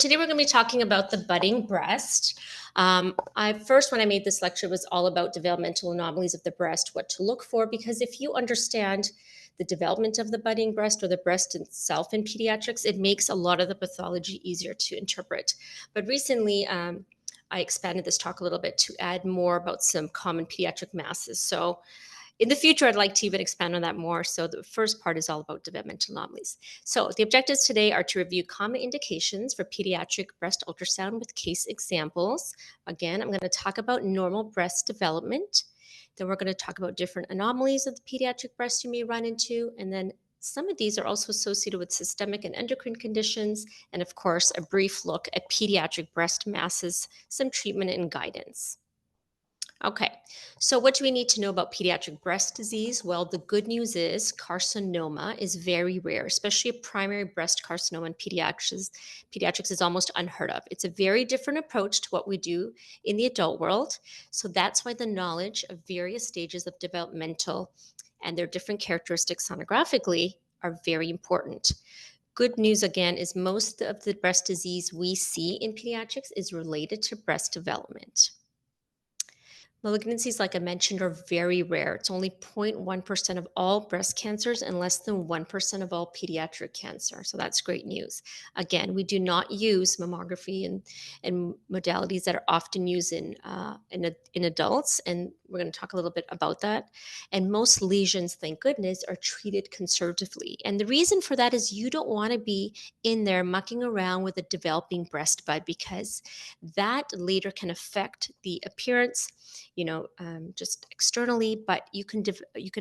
Today we're going to be talking about the budding breast. When I made this lecture, was all about developmental anomalies of the breast, what to look for, because if you understand the development of the budding breast or the breast itself in pediatrics, it makes a lot of the pathology easier to interpret. But recently, I expanded this talk a little bit to add more about some common pediatric masses. So in the future, I'd like to even expand on that more. So the first part is all about developmental anomalies. So the objectives today are to review common indications for pediatric breast ultrasound with case examples. Again, I'm going to talk about normal breast development. Then we're going to talk about different anomalies of the pediatric breast you may run into. And then some of these are also associated with systemic and endocrine conditions. And of course, a brief look at pediatric breast masses, some treatment and guidance. Okay, so what do we need to know about pediatric breast disease? Well, the good news is carcinoma is very rare, especially a primary breast carcinoma in pediatrics. Pediatrics is almost unheard of. It's a very different approach to what we do in the adult world. So that's why the knowledge of various stages of developmental and their different characteristics sonographically are very important. Good news again is most of the breast disease we see in pediatrics is related to breast development. Malignancies, like I mentioned, are very rare. It's only 0.1% of all breast cancers and less than 1% of all pediatric cancer. So that's great news. Again, we do not use mammography and modalities that are often used in adults. And we're going to talk a little bit about that. And most lesions, thank goodness, are treated conservatively. And the reason for that is you don't want to be in there mucking around with a developing breast bud, because that later can affect the appearance, just externally, but you can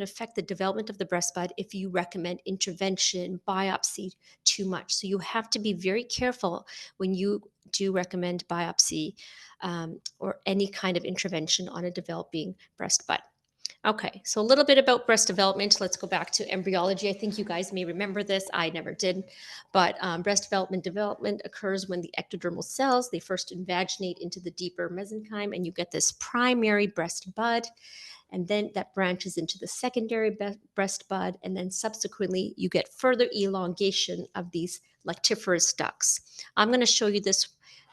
affect the development of the breast bud if you recommend intervention, biopsy too much. So you have to be very careful when you do recommend biopsy or any kind of intervention on a developing breast bud. Okay, so a little bit about breast development. Let's go back to embryology. I think you guys may remember this. I never did. But breast development occurs when the ectodermal cells, they first invaginate into the deeper mesenchyme, and you get this primary breast bud. And then that branches into the secondary breast bud. And then subsequently, you get further elongation of these lactiferous ducts. I'm going to show you this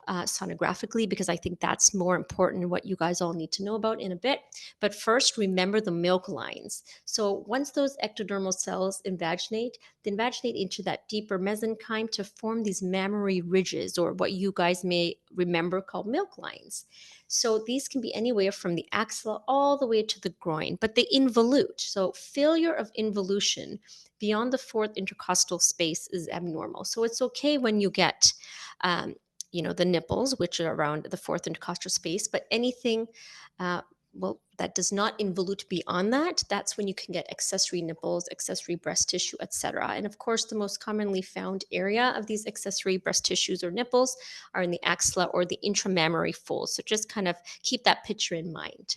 sonographically, because I think that's more important and what you guys all need to know about in a bit. But first, remember the milk lines. So once those ectodermal cells invaginate, they invaginate into that deeper mesenchyme to form these mammary ridges, or what you guys may remember called milk lines. So these can be anywhere from the axilla all the way to the groin, but they involute. So failure of involution beyond the fourth intercostal space is abnormal. So it's okay when you get the nipples, which are around the fourth intercostal space, but anything, that does not involute beyond that, that's when you can get accessory nipples, accessory breast tissue, etc. And of course, the most commonly found area of these accessory breast tissues or nipples are in the axilla or the intramammary folds. So just kind of keep that picture in mind.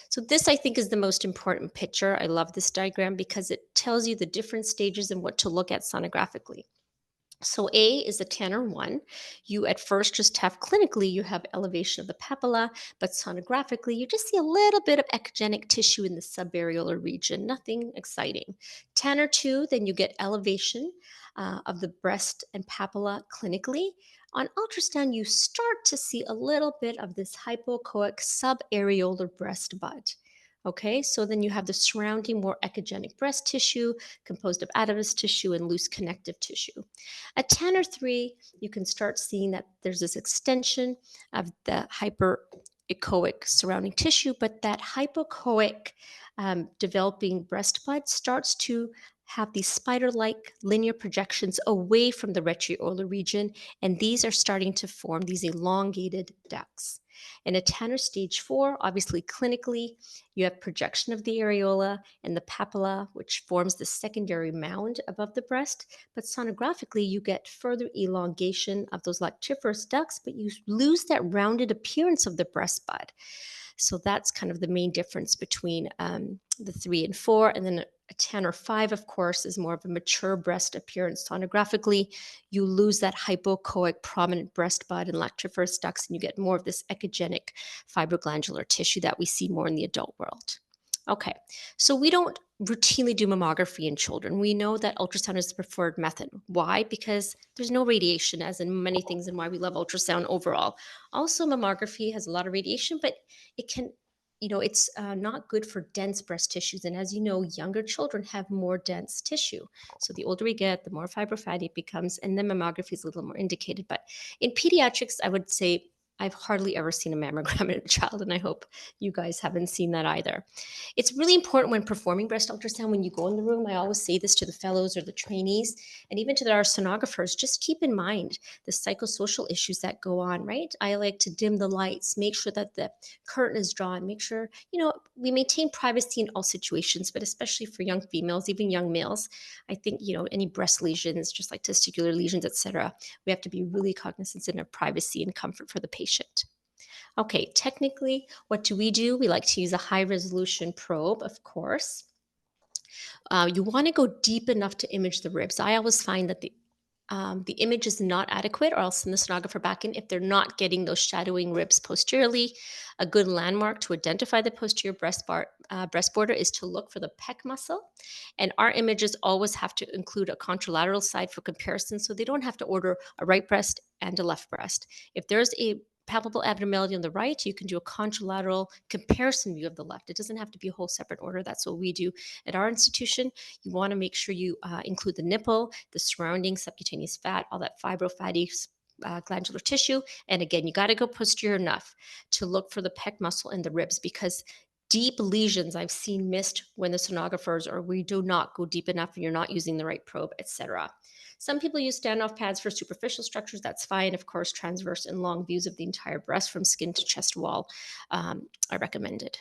So this, I think, is the most important picture. I love this diagram because it tells you the different stages and what to look at sonographically. So A is the Tanner 1. You at first just have clinically, you have elevation of the papilla, but sonographically, you just see a little bit of echogenic tissue in the subareolar region, nothing exciting. Tanner 2, then you get elevation of the breast and papilla clinically. On ultrasound, you start to see a little bit of this hypoechoic subareolar breast bud. Okay, so then you have the surrounding more echogenic breast tissue composed of adipose tissue and loose connective tissue. At Tanner 3, you can start seeing that there's this extension of the hyperechoic surrounding tissue, but that hypoechoic developing breast bud starts to have these spider-like linear projections away from the retroalar region, and these are starting to form these elongated ducts. In a Tanner stage 4, obviously clinically, you have projection of the areola and the papilla, which forms the secondary mound above the breast. But sonographically, you get further elongation of those lactiferous ducts, but you lose that rounded appearance of the breast bud. So that's kind of the main difference between the 3 and 4. And then a Tanner 5, of course, is more of a mature breast appearance. Sonographically, you lose that hypoechoic prominent breast bud and lactiferous ducts, and you get more of this echogenic fibroglandular tissue that we see more in the adult world. Okay, so we don't routinely do mammography in children. We know that ultrasound is the preferred method. Why? Because there's no radiation, as in many things, and why we love ultrasound overall. Also, mammography has a lot of radiation, but it can, it's not good for dense breast tissues. And as you know, younger children have more dense tissue. So the older we get, the more fibrofatty it becomes, and then mammography is a little more indicated. But in pediatrics, I would say I've hardly ever seen a mammogram in a child, and I hope you guys haven't seen that either. It's really important when performing breast ultrasound, when you go in the room, I always say this to the fellows or the trainees, and even to our sonographers, just keep in mind the psychosocial issues that go on, right? I like to dim the lights, make sure that the curtain is drawn, make sure, we maintain privacy in all situations, but especially for young females, even young males. I think, any breast lesions, just like testicular lesions, etc., we have to be really cognizant of privacy and comfort for the patient. Okay, technically, what do? We like to use a high resolution probe, of course. You want to go deep enough to image the ribs. I always find that the image is not adequate, or I'll send the sonographer back in if they're not getting those shadowing ribs posteriorly. A good landmark to identify the posterior breast border is to look for the pec muscle. And our images always have to include a contralateral side for comparison, so they don't have to order a right breast and a left breast. If there's a palpable abnormality on the right, you can do a contralateral comparison view of the left. It doesn't have to be a whole separate order. That's what we do at our institution. You want to make sure you include the nipple, the surrounding subcutaneous fat, all that fibrofatty glandular tissue. And again, you got to go posterior enough to look for the pec muscle and the ribs, because deep lesions I've seen missed when the sonographers, or we do not go deep enough and you're not using the right probe, etc. Some people use standoff pads for superficial structures. That's fine. Of course, transverse and long views of the entire breast from skin to chest wall are recommended.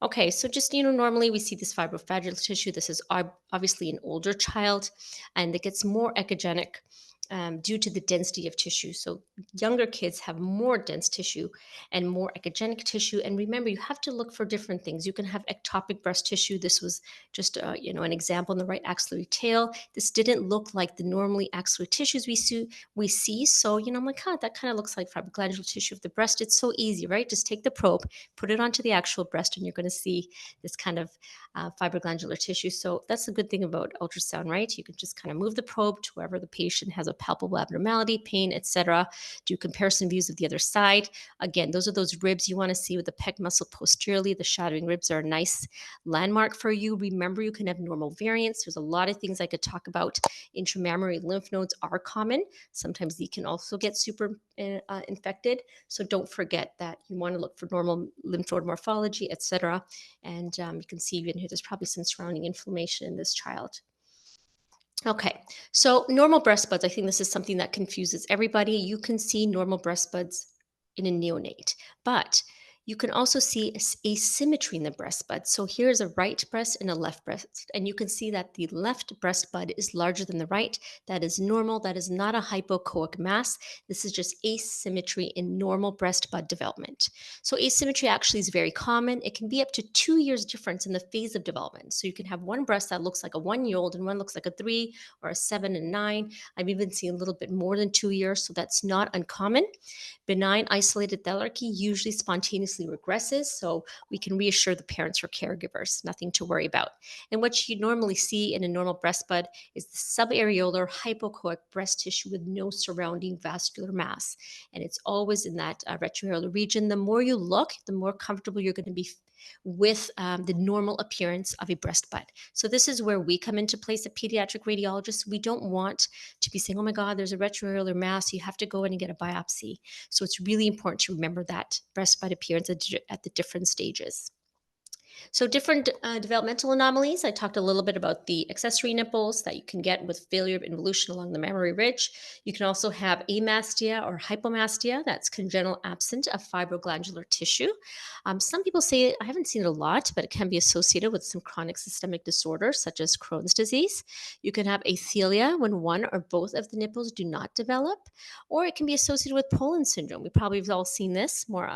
Okay, so just, normally we see this fibrofacial tissue. This is obviously an older child, and it gets more echogenic due to the density of tissue. So younger kids have more dense tissue and more echogenic tissue. And remember, you have to look for different things. You can have ectopic breast tissue. This was just, an example in the right axillary tail. This didn't look like the normally axillary tissues we see. So, I'm like, that kind of looks like fibroglandular tissue of the breast. It's so easy, right? Just take the probe, put it onto the actual breast, and you're going to see this kind of fibroglandular tissue. So that's the good thing about ultrasound, right? You can just kind of move the probe to wherever the patient has a palpable abnormality, pain, etc. Do comparison views of the other side. Again, those are those ribs you want to see with the pec muscle posteriorly. The shadowing ribs are a nice landmark for you. Remember, you can have normal variants. There's a lot of things I could talk about. Intramammary lymph nodes are common. Sometimes they can also get super infected. So don't forget that you want to look for normal lymph node morphology, etc. And you can see even here, there's probably some surrounding inflammation in this child. Okay, so normal breast buds, I think this is something that confuses everybody. You can see normal breast buds in a neonate, but you can also see asymmetry in the breast bud. So here's a right breast and a left breast, and you can see that the left breast bud is larger than the right. That is normal. That is not a hypoechoic mass. This is just asymmetry in normal breast bud development. So asymmetry actually is very common. It can be up to 2 years difference in the phase of development. So you can have one breast that looks like a 1-year-old and one looks like a 3 or a 7 and 9. I've even seen a little bit more than 2 years, so that's not uncommon. Benign isolated thelarchy usually spontaneously regresses, so we can reassure the parents or caregivers, nothing to worry about. And what you normally see in a normal breast bud is the subareolar hypoechoic breast tissue with no surrounding vascular mass. And it's always in that retroareolar region. The more you look, the more comfortable you're going to be with the normal appearance of a breast bud. So this is where we come into place at pediatric radiologists. We don't want to be saying, oh my God, there's a retroareolar mass, you have to go in and get a biopsy. So it's really important to remember that breast bud appearance at the different stages. So different developmental anomalies. I talked a little bit about the accessory nipples that you can get with failure of involution along the mammary ridge. You can also have amastia or hypomastia. That's congenital absence of fibroglandular tissue. Some people say, I haven't seen it a lot, but it can be associated with some chronic systemic disorders such as Crohn's disease. You can have athelia when one or both of the nipples do not develop, or it can be associated with Poland syndrome. We probably have all seen this more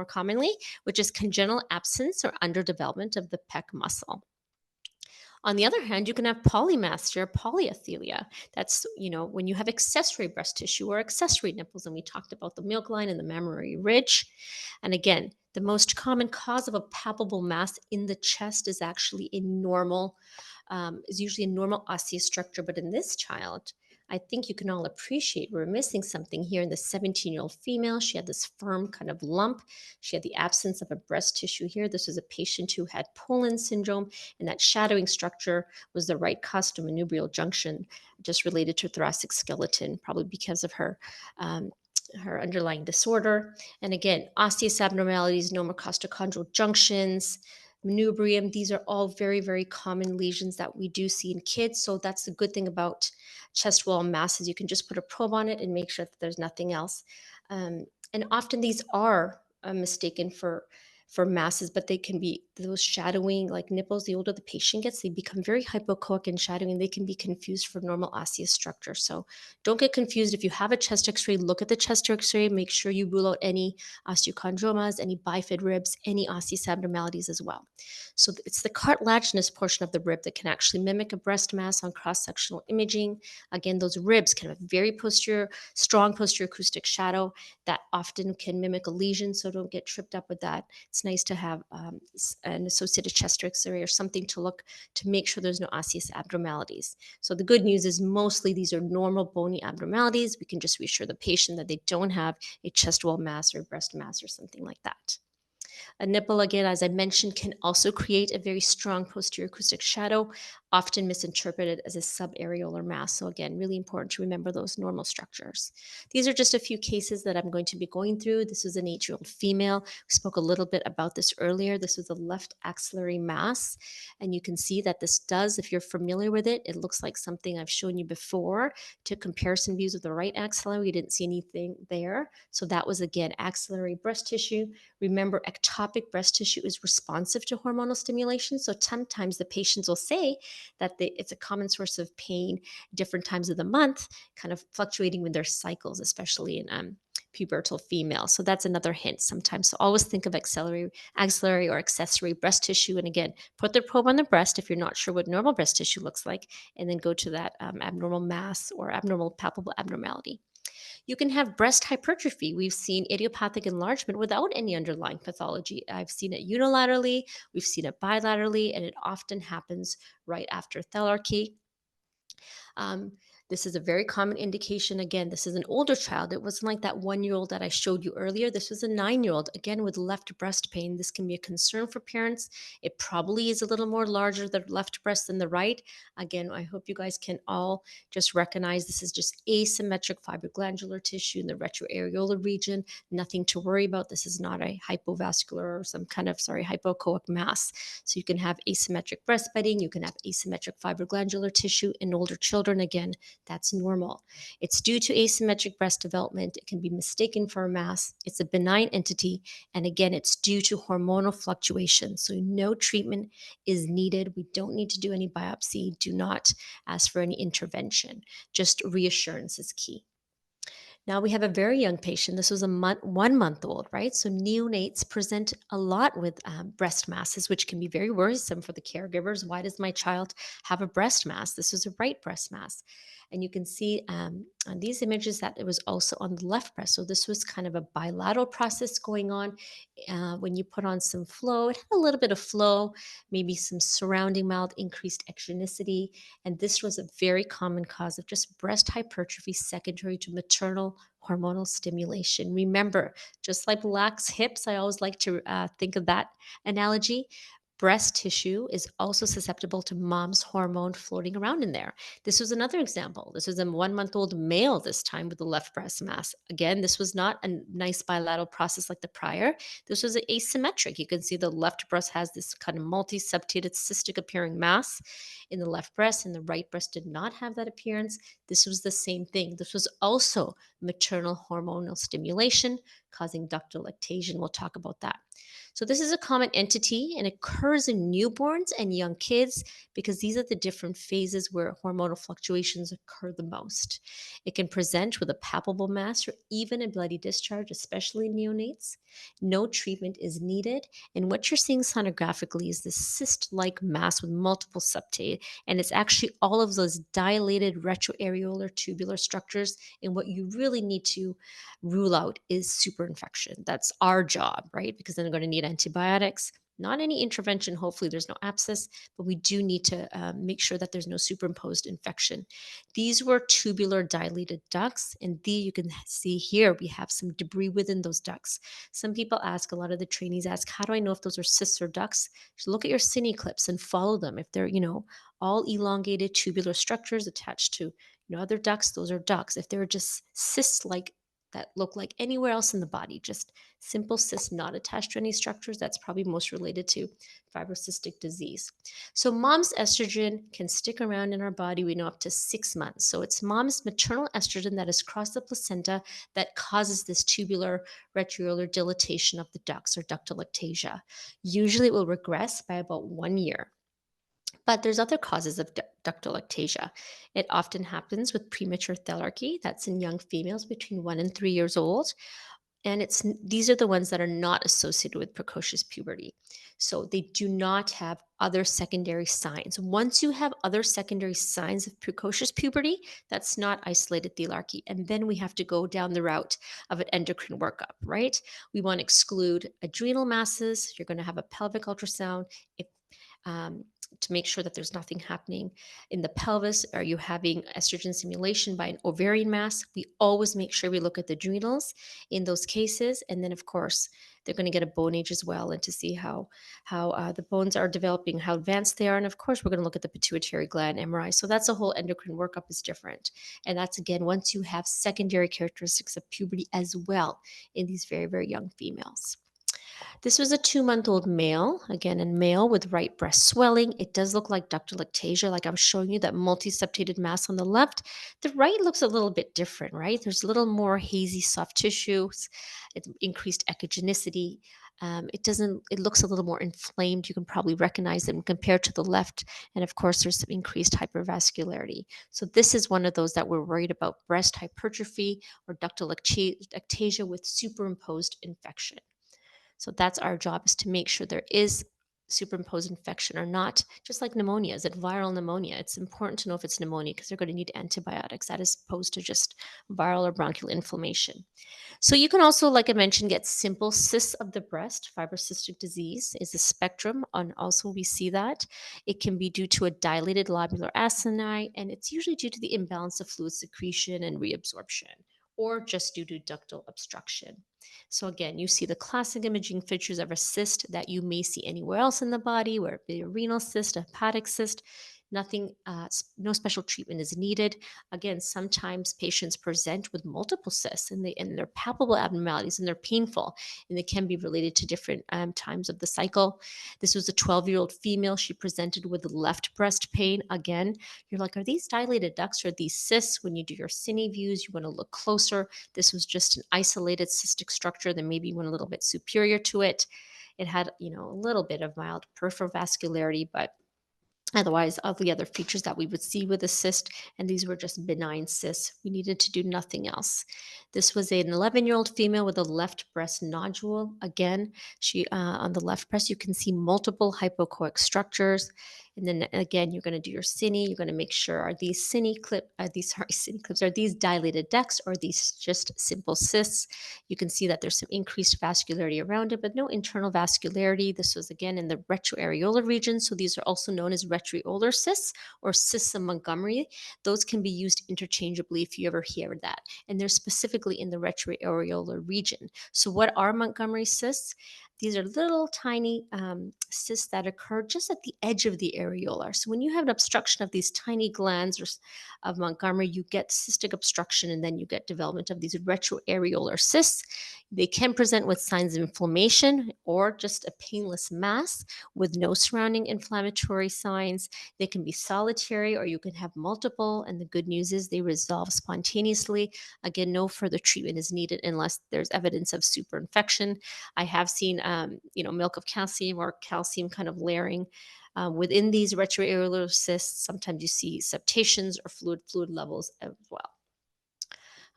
commonly, which is congenital absence or underdevelopment of the pec muscle. On the other hand, you can have polymastia or polyathelia. That's, when you have accessory breast tissue or accessory nipples. And we talked about the milk line and the mammary ridge. And again, the most common cause of a palpable mass in the chest is actually is usually a normal osseous structure. But in this child, I think you can all appreciate we're missing something here in the 17-year-old female. She had this firm kind of lump. She had the absence of a breast tissue here. This was a patient who had Poland syndrome, and that shadowing structure was the right costomanubrial junction, just related to thoracic skeleton, probably because of her underlying disorder. And again, osseous abnormalities, nomocostochondral junctions, manubrium, these are all very, very common lesions that we do see in kids. So that's the good thing about chest wall masses. You can just put a probe on it and make sure that there's nothing else. And often these are mistaken for masses, but they can be those shadowing like nipples. The older the patient gets, they become very hypoechoic and shadowing. They can be confused for normal osseous structure. So don't get confused. If you have a chest x-ray, look at the chest x-ray. Make sure you rule out any osteochondromas, any bifid ribs, any osseous abnormalities as well. So it's the cartilaginous portion of the rib that can actually mimic a breast mass on cross-sectional imaging. Again, those ribs can have a very strong posterior acoustic shadow that often can mimic a lesion. So don't get tripped up with that. It's nice to have an associated chest x-ray or something to look to make sure there's no osseous abnormalities. So the good news is mostly these are normal bony abnormalities. We can just reassure the patient that they don't have a chest wall mass or a breast mass or something like that. A nipple, again, as I mentioned, can also create a very strong posterior acoustic shadow, often misinterpreted as a subareolar mass. So again, really important to remember those normal structures. These are just a few cases that I'm going to be going through. This was an 8-year-old female. We spoke a little bit about this earlier. This was a left axillary mass. And you can see that this does, if you're familiar with it, it looks like something I've shown you before. To comparison views of the right axilla, we didn't see anything there. So that was, again, axillary breast tissue. Remember, ectopic breast tissue is responsive to hormonal stimulation. So sometimes the patients will say that it's a common source of pain different times of the month, kind of fluctuating with their cycles, especially in pubertal females. So that's another hint sometimes. So always think of axillary or accessory breast tissue. And again, put the probe on the breast if you're not sure what normal breast tissue looks like, and then go to that abnormal mass or abnormal palpable abnormality. You can have breast hypertrophy. We've seen idiopathic enlargement without any underlying pathology. I've seen it unilaterally, we've seen it bilaterally, and it often happens right after thelarchy. Um, this is a very common indication. Again, this is an older child. It wasn't like that 1-year-old that I showed you earlier. This was a 9-year-old, again, with left breast pain. This can be a concern for parents. It probably is a little more larger, the left breast than the right. Again, I hope you guys can all just recognize this is just asymmetric fibroglandular tissue in the retroareolar region. Nothing to worry about. This is not a hypovascular or some kind of, hypoechoic mass. So you can have asymmetric breast bedding. You can have asymmetric fibroglandular tissue in older children. Again, that's normal. It's due to asymmetric breast development. It can be mistaken for a mass. It's a benign entity. And again, it's due to hormonal fluctuation. So no treatment is needed. We don't need to do any biopsy. Do not ask for any intervention. Just reassurance is key. Now we have a very young patient. This was a 1 month old, right? So neonates present a lot with breast masses, which can be very worrisome for the caregivers. Why does my child have a breast mass? This was a right breast mass. And you can see on these images that it was also on the left breast. So this was kind of a bilateral process going on. When you put on some flow, it had a little bit of flow, maybe some surrounding mild increased exogenicity. And this was a very common cause of just breast hypertrophy secondary to maternal hormonal stimulation. Remember, just like lax hips, I always like to think of that analogy. Breast tissue is also susceptible to mom's hormone floating around in there. This was another example. This was a 1 month old male, this time with the left breast mass. Again, this was not a nice bilateral process like the prior. This was asymmetric. You can see the left breast has this kind of multi-septated cystic appearing mass in the left breast, and the right breast did not have that appearance. This was the same thing. This was also maternal hormonal stimulation causing ductal lactation. We'll talk about that. So this is a common entity and occurs in newborns and young kids because these are the different phases where hormonal fluctuations occur the most. It can present with a palpable mass or even a bloody discharge, especially in neonates. No treatment is needed, and what you're seeing sonographically is this cyst-like mass with multiple septae, and it's actually all of those dilated retroareolar tubular structures. And what you really need to rule out is superinfection. That's our job, right? Because then they're going to need antibiotics. Not any intervention. Hopefully, there's no abscess, but we do need to make sure that there's no superimposed infection. These were tubular dilated ducts, and you can see here we have some debris within those ducts. Some people ask, a lot of the trainees ask, how do I know if those are cysts or ducts? Just look at your cine clips and follow them. If they're, all elongated tubular structures attached to, other ducts, those are ducts. If they're just cysts like that look like anywhere else in the body, just simple cysts not attached to any structures, that's probably most related to fibrocystic disease. So mom's estrogen can stick around in our body, we know, up to 6 months. So it's mom's maternal estrogen that has crossed the placenta that causes this tubular retroareolar dilatation of the ducts or ductal ectasia. Usually it will regress by about 1 year. But there's other causes of ductal ectasia. It often happens with premature thelarchy. That's in young females between 1 and 3 years old. And these are the ones that are not associated with precocious puberty. So they do not have other secondary signs. Once you have other secondary signs of precocious puberty, that's not isolated thelarchy. And then we have to go down the route of an endocrine workup, right? We want to exclude adrenal masses. You're going to have a pelvic ultrasound. If um, to make sure that there's nothing happening in the pelvis. Are you having estrogen stimulation by an ovarian mass? We always make sure we look at the adrenals in those cases. And then, of course, they're going to get a bone age as well, and to see how the bones are developing, how advanced they are. And of course, we're going to look at the pituitary gland MRI. So that's a whole endocrine workup is different. And that's, again, once you have secondary characteristics of puberty as well in these very, very young females. This was a 2-month-old male, again, in male with right breast swelling. It does look like ductal ectasia, like I'm showing you that multiseptated mass on the left. The right looks a little bit different, right? There's a little more hazy soft tissues. It's increased echogenicity. It looks a little more inflamed. You can probably recognize them compared to the left. And of course, there's some increased hypervascularity. So this is one of those that we're worried about: breast hypertrophy or ductal ectasia with superimposed infection. So that's our job, is to make sure there is superimposed infection or not. Just like pneumonia, is it viral pneumonia? It's important to know if it's pneumonia because they're going to need antibiotics, as opposed to just viral or bronchial inflammation. So you can also, like I mentioned, get simple cysts of the breast. Fibrocystic disease is a spectrum, and also we see that it can be due to a dilated lobular acini, and it's usually due to the imbalance of fluid secretion and reabsorption, or just due to ductal obstruction. So again, you see the classic imaging features of a cyst that you may see anywhere else in the body, where it be a renal cyst, a hepatic cyst. Nothing, no special treatment is needed. Again, sometimes patients present with multiple cysts, and they're palpable abnormalities, and they're painful, and they can be related to different times of the cycle. This was a 12-year-old female. She presented with left breast pain. Again, you're like, are these dilated ducts or these cysts? When you do your cine views, you want to look closer. This was just an isolated cystic structure that maybe went a little bit superior to it. It had, a little bit of mild peripheral vascularity, but otherwise, all the other features that we would see with a cyst, and these were just benign cysts. We needed to do nothing else. This was an 11-year-old female with a left breast nodule. Again, she on the left breast, you can see multiple hypoechoic structures. And then again, you're going to do your cine. You're going to make sure, are these cine clips, are these dilated ducts, or are these just simple cysts? You can see that there's some increased vascularity around it, but no internal vascularity. This was, again, in the retroareolar region. So these are also known as retroareolar cysts or cysts of Montgomery. Those can be used interchangeably if you ever hear that. And they're specifically in the retroareolar region. So what are Montgomery cysts? These are little tiny cysts that occur just at the edge of the areolar. So when you have an obstruction of these tiny glands of Montgomery, you get cystic obstruction, and then you get development of these retroareolar cysts. They can present with signs of inflammation or just a painless mass with no surrounding inflammatory signs. They can be solitary or you can have multiple. And the good news is they resolve spontaneously. Again, no further treatment is needed unless there's evidence of superinfection. I have seen, milk of calcium or calcium kind of layering within these retroareolar cysts. Sometimes you see septations or fluid levels as well.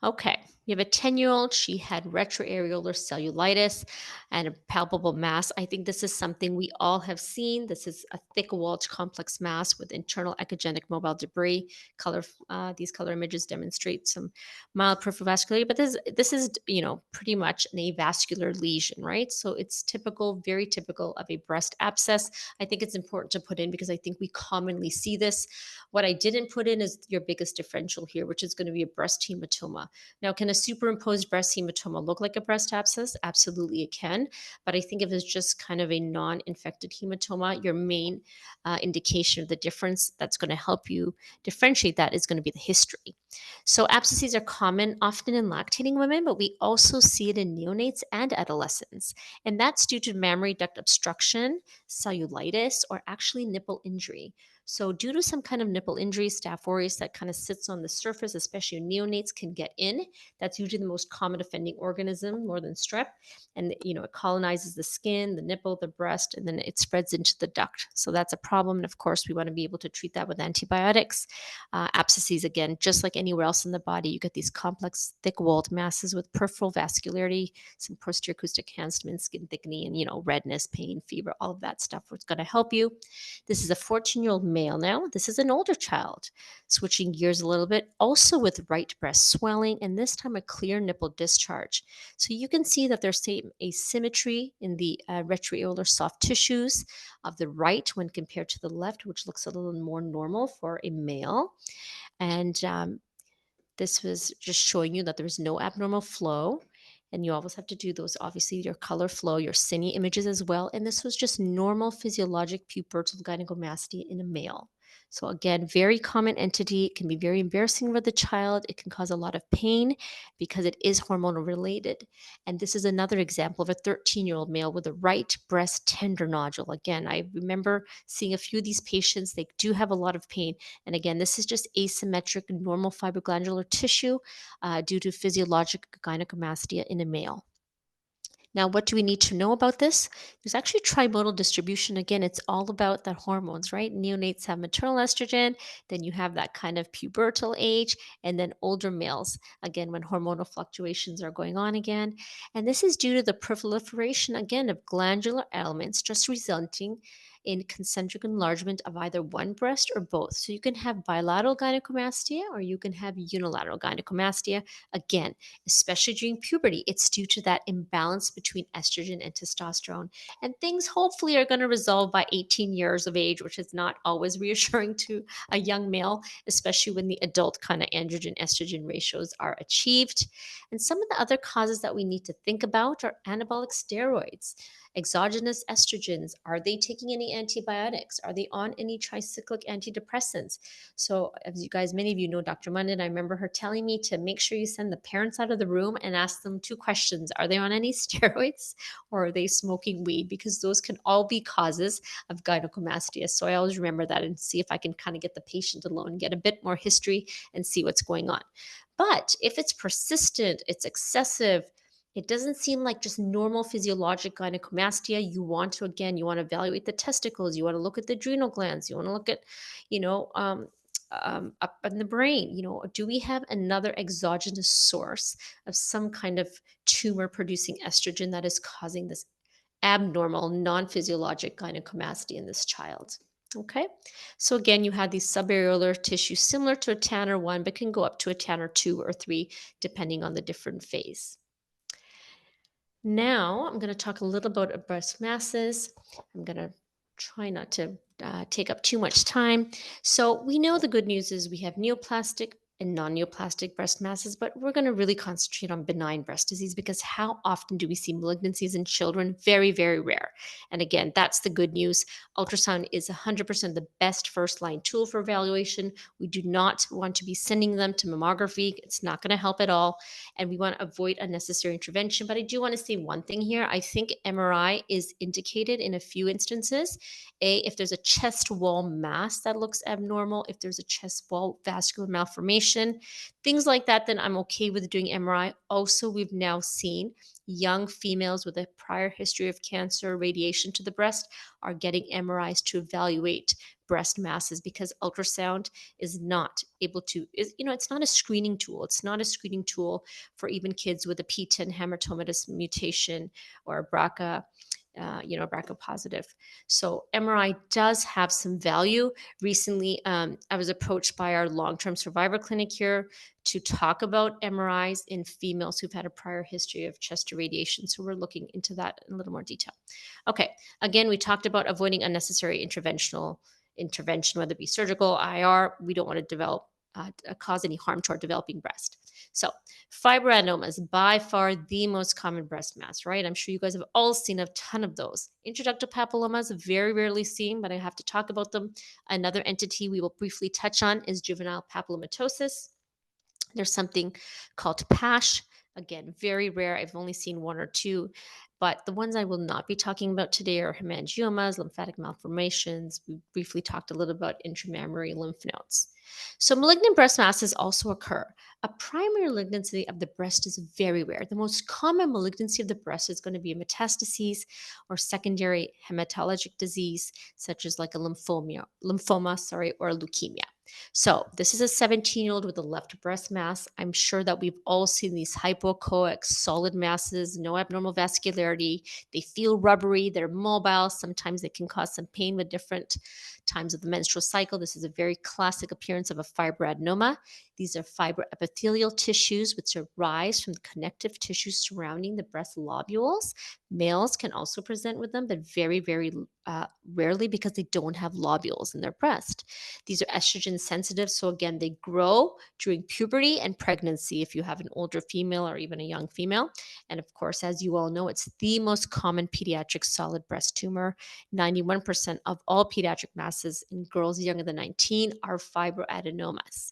Okay, you have a 10-year-old. She had retroareolar cellulitis and a palpable mass. I think this is something we all have seen. This is a thick walled complex mass with internal echogenic mobile debris. These color images demonstrate some mild peripheral vascularity, but this is pretty much an avascular lesion, right? So it's typical, very typical of a breast abscess. I think it's important to put in because I think we commonly see this. What I didn't put in is your biggest differential here, which is going to be a breast hematoma. Now, can a superimposed breast hematoma look like a breast abscess? Absolutely, it can. But I think if it's just kind of a non infected hematoma, your main indication of the difference that's going to help you differentiate that is going to be the history. So, abscesses are common often in lactating women, but we also see it in neonates and adolescents. And that's due to mammary duct obstruction, cellulitis, or actually nipple injury. So, due to some kind of nipple injury, Staph aureus that kind of sits on the surface, especially neonates, can get in. That's usually the most common offending organism, more than strep. And it colonizes the skin, the nipple, the breast, and then it spreads into the duct. So that's a problem. And of course, we want to be able to treat that with antibiotics. Abscesses, again, just like anywhere else in the body, you get these complex, thick-walled masses with peripheral vascularity, some posterior acoustic enhancement, skin thickening, and redness, pain, fever, all of that stuff. What's going to help you? This is a 14-year-old male now. This is an older child. Switching gears a little bit, also with right breast swelling, and this time a clear nipple discharge. So you can see that there's same asymmetry in the retroareolar soft tissues of the right when compared to the left, which looks a little more normal for a male. And this was just showing you that there was no abnormal flow. And you always have to do those, obviously, your color flow, your cine images as well. And this was just normal physiologic pubertal gynecomastia in a male. So again, very common entity. It can be very embarrassing for the child. It can cause a lot of pain because it is hormonal related. And this is another example of a 13-year-old male with a right breast tender nodule. Again, I remember seeing a few of these patients. They do have a lot of pain. And again, this is just asymmetric normal fibroglandular tissue due to physiologic gynecomastia in a male. Now, what do we need to know about this? There's actually trimodal distribution. Again, it's all about the hormones, right? Neonates have maternal estrogen, then you have that kind of pubertal age, and then older males, again, when hormonal fluctuations are going on again. And this is due to the proliferation, again, of glandular elements just resulting in concentric enlargement of either one breast or both. So you can have bilateral gynecomastia or you can have unilateral gynecomastia. Again, especially during puberty, it's due to that imbalance between estrogen and testosterone. And things hopefully are going to resolve by 18 years of age, which is not always reassuring to a young male, especially when the adult kind of androgen estrogen ratios are achieved. And some of the other causes that we need to think about are anabolic steroids. Exogenous estrogens, are they taking any antibiotics? Are they on any tricyclic antidepressants? So, as you guys, many of you know Dr. Munden, I remember her telling me to make sure you send the parents out of the room and ask them two questions. Are they on any steroids or are they smoking weed? Because those can all be causes of gynecomastia. So I always remember that and see if I can kind of get the patient alone, get a bit more history and see what's going on. But if it's persistent, it's excessive, it doesn't seem like just normal physiologic gynecomastia. You want to evaluate the testicles. You want to look at the adrenal glands. You want to look at, you know, up in the brain. Do we have another exogenous source of some kind of tumor producing estrogen that is causing this abnormal, non physiologic gynecomastia in this child? Okay, so again, you had these subareolar tissue similar to a Tanner 1, but can go up to a Tanner 2 or 3, depending on the different phase. Now, I'm going to talk a little about breast masses. I'm going to try not to take up too much time. So, we know the good news is we have neoplastic and non-neoplastic breast masses, but we're going to really concentrate on benign breast disease because how often do we see malignancies in children? Very, very rare. And again, that's the good news. Ultrasound is 100% the best first line tool for evaluation. We do not want to be sending them to mammography. It's not going to help at all. And we want to avoid unnecessary intervention. But I do want to say one thing here. I think MRI is indicated in a few instances. If there's a chest wall mass that looks abnormal, if there's a chest wall vascular malformation, things like that, then I'm okay with doing MRI. Also, we've now seen young females with a prior history of cancer, radiation to the breast, are getting MRIs to evaluate breast masses because ultrasound is not able to, it's not a screening tool. It's not a screening tool for even kids with a P10 hematomatous mutation or BRCA BRCA positive. So MRI does have some value. Recently, I was approached by our long-term survivor clinic here to talk about MRIs in females who've had a prior history of chest irradiation. So we're looking into that in a little more detail. Okay, again, we talked about avoiding unnecessary intervention, whether it be surgical, IR. We don't want to cause any harm to our developing breast. So fibroadenoma is by far the most common breast mass, right? I'm sure you guys have all seen a ton of those. Intraductal papillomas, very rarely seen, but I have to talk about them. Another entity we will briefly touch on is juvenile papillomatosis. There's something called PASH. Again, very rare. I've only seen one or two, but the ones I will not be talking about today are hemangiomas, lymphatic malformations. We briefly talked a little about intramammary lymph nodes. So malignant breast masses also occur. A primary malignancy of the breast is very rare. The most common malignancy of the breast is going to be a metastases or secondary hematologic disease, such as like a lymphoma, or leukemia. So this is a 17-year-old with a left breast mass. I'm sure that we've all seen these hypoechoic solid masses, no abnormal vascularity. They feel rubbery, they're mobile. Sometimes they can cause some pain with different times of the menstrual cycle. This is a very classic appearance of a fibroadenoma. These are fibroepithelial tissues which arise from the connective tissues surrounding the breast lobules. Males can also present with them, but very, very rarely because they don't have lobules in their breast. These are estrogen sensitive. So again, they grow during puberty and pregnancy if you have an older female or even a young female. And of course, as you all know, it's the most common pediatric solid breast tumor. 91% of all pediatric masses in girls younger than 19 are fibroadenomas.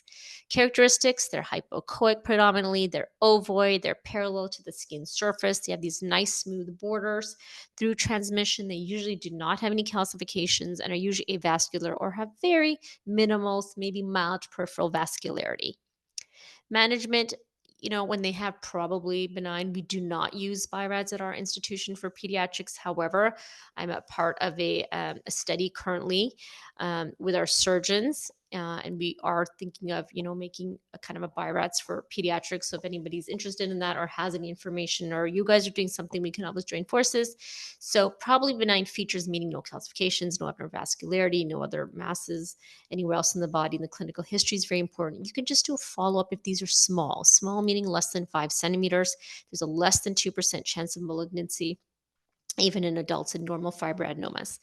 Characteristics, they're hypoechoic predominantly, they're ovoid, they're parallel to the skin surface, they have these nice smooth borders. Through transmission, they usually do not have any calcifications and are usually avascular or have very minimal, maybe mild peripheral vascularity. Management, when they have probably benign, we do not use BI-RADS at our institution for pediatrics. However, I'm a part of a study currently with our surgeons, and we are thinking of, making a kind of a BI-RADS for pediatrics. So if anybody's interested in that or has any information, or you guys are doing something, we can always join forces. So probably benign features, meaning no calcifications, no abnormal vascularity, no other masses anywhere else in the body. And the clinical history is very important. You can just do a follow-up if these are small meaning less than 5 centimeters. There's a less than 2% chance of malignancy, even in adults in normal fibroadenomas.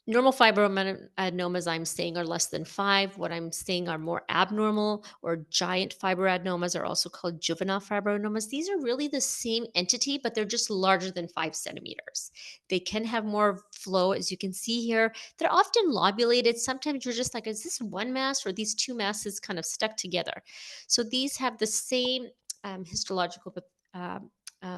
Normal fibroadenomas, I'm saying, are less than 5. What I'm saying are more abnormal or giant fibroadenomas are also called juvenile fibroadenomas. These are really the same entity, but they're just larger than 5 centimeters. They can have more flow, as you can see here. They're often lobulated. Sometimes you're just like, is this one mass or these two masses kind of stuck together? So these have the same histological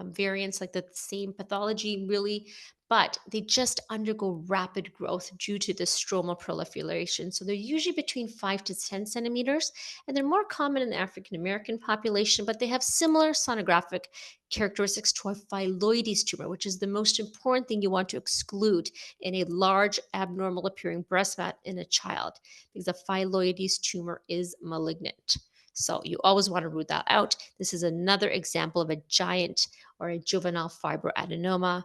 variants, like the same pathology, really, but they just undergo rapid growth due to the stromal proliferation. So they're usually between 5 to 10 centimeters, and they're more common in the African American population, but they have similar sonographic characteristics to a phylloides tumor, which is the most important thing you want to exclude in a large abnormal appearing breast mat in a child, because a phylloides tumor is malignant. So you always want to rule that out. This is another example of a giant or a juvenile fibroadenoma.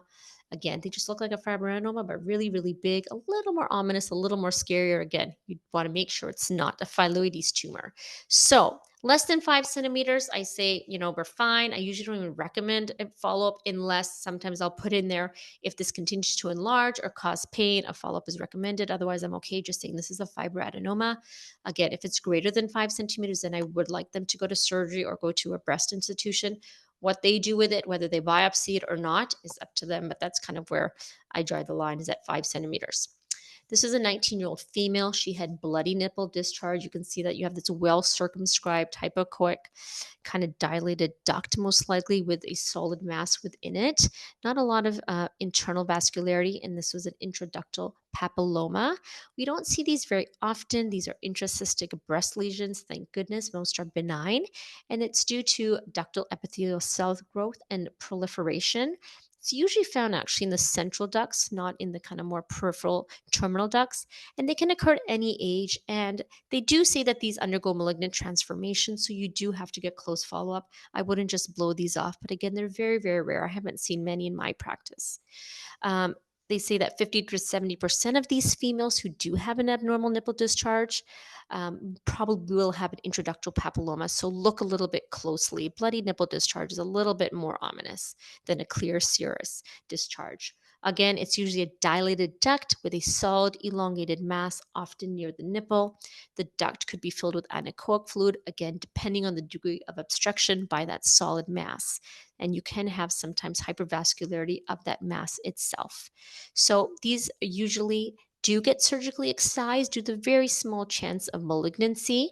Again, they just look like a fibroadenoma, but really, really big, a little more ominous, a little more scarier. Again, you want to make sure it's not a phylloides tumor. So less than 5 centimeters, I say, we're fine. I usually don't even recommend a follow-up unless sometimes I'll put in there if this continues to enlarge or cause pain, a follow-up is recommended. Otherwise, I'm okay just saying this is a fibroadenoma. Again, if it's greater than 5 centimeters, then I would like them to go to surgery or go to a breast institution. What they do with it, whether they biopsy it or not, is up to them. But that's kind of where I draw the line, is at 5 centimeters. This is a 19-year-old female. She had bloody nipple discharge. You can see that you have this well circumscribed hypoechoic, kind of dilated duct, most likely with a solid mass within it. Not a lot of internal vascularity, and this was an intraductal papilloma. We don't see these very often. These are intracystic breast lesions. Thank goodness, most are benign, and it's due to ductal epithelial cell growth and proliferation. It's usually found actually in the central ducts, not in the kind of more peripheral terminal ducts, and they can occur at any age. And they do say that these undergo malignant transformation, so you do have to get close follow up. I wouldn't just blow these off, but again, they're very, very rare. I haven't seen many in my practice. Um, they say that 50 to 70% of these females who do have an abnormal nipple discharge probably will have an intraductal papilloma. So look a little bit closely. Bloody nipple discharge is a little bit more ominous than a clear serous discharge. Again, it's usually a dilated duct with a solid, elongated mass, often near the nipple. The duct could be filled with anechoic fluid, again, depending on the degree of obstruction by that solid mass. And you can have sometimes hypervascularity of that mass itself. So these usually do get surgically excised due to the very small chance of malignancy.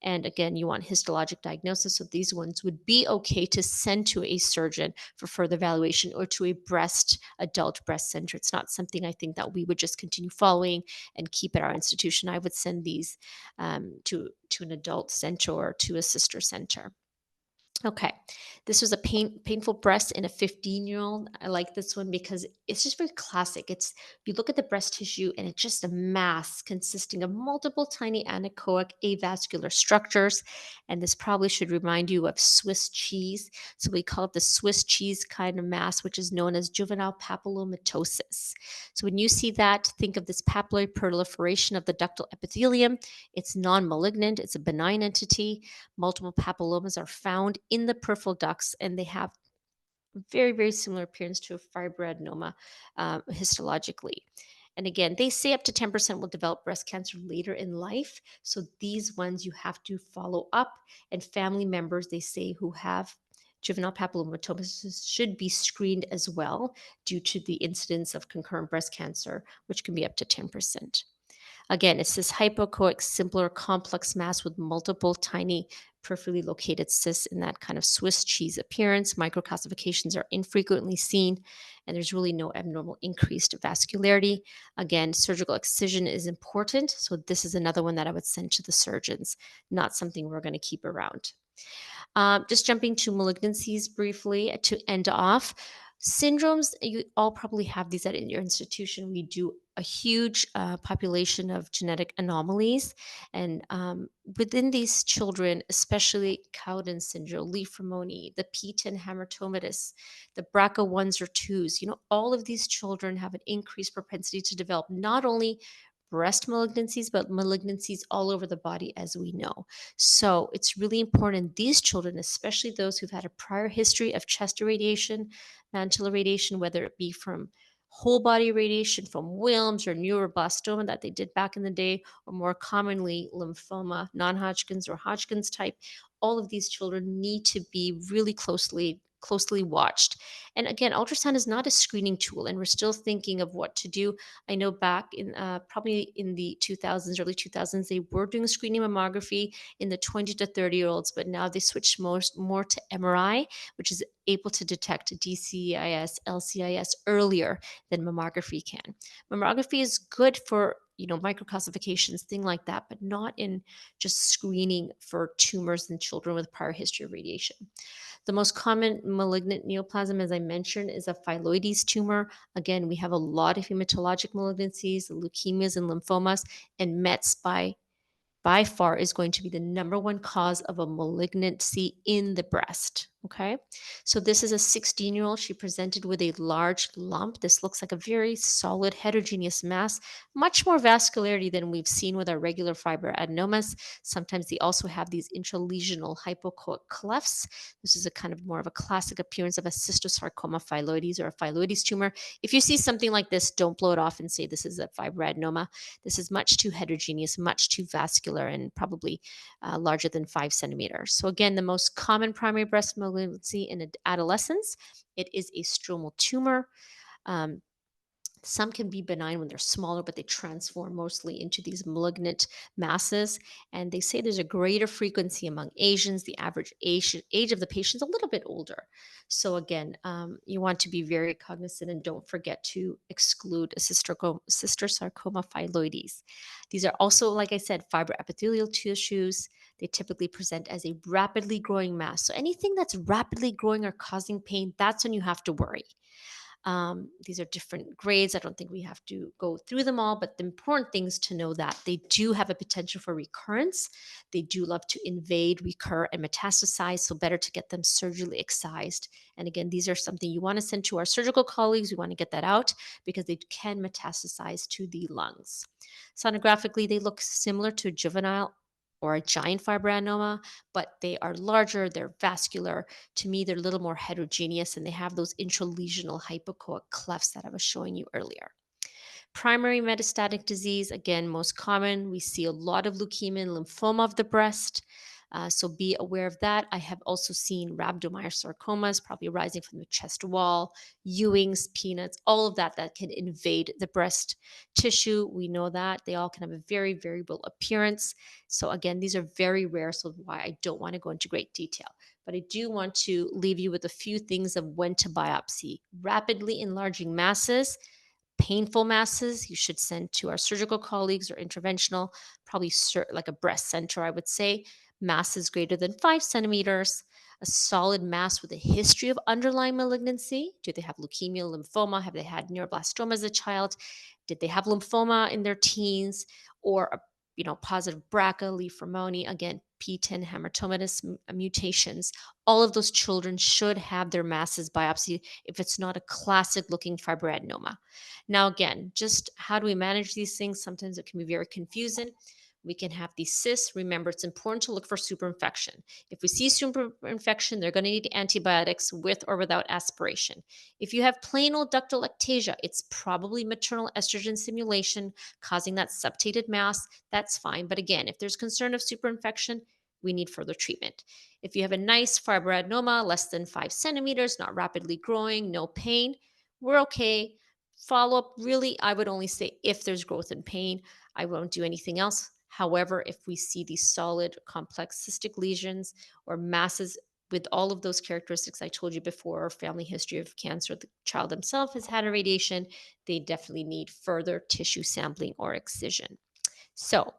And again, you want histologic diagnosis. So these ones would be okay to send to a surgeon for further evaluation or to a adult breast center. It's not something I think that we would just continue following and keep at our institution. I would send these to an adult center or to a sister center. Okay, this was a painful breast in a 15-year-old. I like this one because it's just very classic. You look at the breast tissue and it's just a mass consisting of multiple tiny anechoic avascular structures. And this probably should remind you of Swiss cheese. So we call it the Swiss cheese kind of mass, which is known as juvenile papillomatosis. So when you see that, think of this papillary proliferation of the ductal epithelium. It's non-malignant, it's a benign entity. Multiple papillomas are found in the peripheral ducts, and they have very, very similar appearance to a fibroadenoma histologically. And again, they say up to 10% will develop breast cancer later in life. So these ones you have to follow up, and family members, they say, who have juvenile papillomatosis should be screened as well due to the incidence of concurrent breast cancer, which can be up to 10%. Again, it's this hypoechoic, simpler, complex mass with multiple tiny peripherally located cysts in that kind of Swiss cheese appearance. Microcalcifications are infrequently seen, and there's really no abnormal increased vascularity. Again, surgical excision is important, so this is another one that I would send to the surgeons, not something we're going to keep around. Just jumping to malignancies briefly to end off. Syndromes, you all probably have these at your institution. We do a huge population of genetic anomalies. And within these children, especially Cowden syndrome, Leaf-Ramoni, the P10 hamartomatous, the BRCA1s or 2s, all of these children have an increased propensity to develop not only breast malignancies, but malignancies all over the body, as we know. So it's really important these children, especially those who've had a prior history of chest irradiation, mantle radiation, whether it be from whole body radiation, from Wilms or neuroblastoma that they did back in the day, or more commonly lymphoma, non-Hodgkin's or Hodgkin's type, all of these children need to be really closely watched. And again, ultrasound is not a screening tool, and we're still thinking of what to do. I know back in probably in the 2000s, early 2000s, they were doing screening mammography in the 20 to 30-year-olds, but now they switched more to MRI, which is able to detect DCIS, LCIS earlier than mammography can. Mammography is good for microcalcifications, things like that, but not in just screening for tumors in children with prior history of radiation. The most common malignant neoplasm, as I mentioned, is a phylloides tumor. Again, we have a lot of hematologic malignancies, leukemias and lymphomas, and METs by far is going to be the number one cause of a malignancy in the breast. Okay, so this is a 16-year-old. She presented with a large lump. This looks like a very solid heterogeneous mass, much more vascularity than we've seen with our regular fibroadenomas. Sometimes they also have these intralesional hypoechoic clefts. This is a kind of more of a classic appearance of a cystosarcoma phylloides or a phylloides tumor. If you see something like this, don't blow it off and say this is a fibroadenoma. This is much too heterogeneous, much too vascular, and probably larger than 5 centimeters. So again, the most common primary breast malignancy in adolescents, it is a stromal tumor. Um, some can be benign when they're smaller, but they transform mostly into these malignant masses. And they say there's a greater frequency among Asians. The average age of the patient is a little bit older. So, again, you want to be very cognizant and don't forget to exclude a cystosarcoma phylloides. These are also, like I said, fibroepithelial tissues. They typically present as a rapidly growing mass. So, anything that's rapidly growing or causing pain, that's when you have to worry. These are different grades. I don't think we have to go through them all, but the important things to know that they do have a potential for recurrence. They do love to invade, recur, and metastasize, so better to get them surgically excised. And again, these are something you want to send to our surgical colleagues. We want to get that out because they can metastasize to the lungs. Sonographically, they look similar to juvenile or a giant fibroadenoma, but they are larger, they're vascular. To me, they're a little more heterogeneous and they have those intralesional hypoechoic clefts that I was showing you earlier. Primary metastatic disease, again, most common. We see a lot of leukemia and lymphoma of the breast. So be aware of that. I have also seen rhabdomyosarcomas, probably arising from the chest wall, Ewing's, peanuts, all of that that can invade the breast tissue. We know that they all can have a very variable appearance. So again, these are very rare. So why I don't want to go into great detail. But I do want to leave you with a few things of when to biopsy. Rapidly enlarging masses, painful masses, you should send to our surgical colleagues or interventional, probably like a breast center, I would say. Masses greater than 5 centimeters, a solid mass with a history of underlying malignancy. Do they have leukemia, lymphoma? Have they had neuroblastoma as a child? Did they have lymphoma in their teens? Or a positive BRCA, leaf-Ramoni, again, P10 hematomatous mutations. All of those children should have their masses biopsied if it's not a classic looking fibroadenoma. Now, again, just how do we manage these things? Sometimes it can be very confusing. We can have these cysts. Remember, it's important to look for superinfection. If we see superinfection, they're going to need antibiotics with or without aspiration. If you have plain old ductal ectasia, it's probably maternal estrogen stimulation causing that septated mass. That's fine. But again, if there's concern of superinfection, we need further treatment. If you have a nice fibroadenoma, less than 5 centimeters, not rapidly growing, no pain, we're okay. Follow up, really, I would only say if there's growth and pain. I won't do anything else. However, if we see these solid, complex cystic lesions or masses with all of those characteristics I told you before, or family history of cancer, the child himself has had a radiation, they definitely need further tissue sampling or excision. So,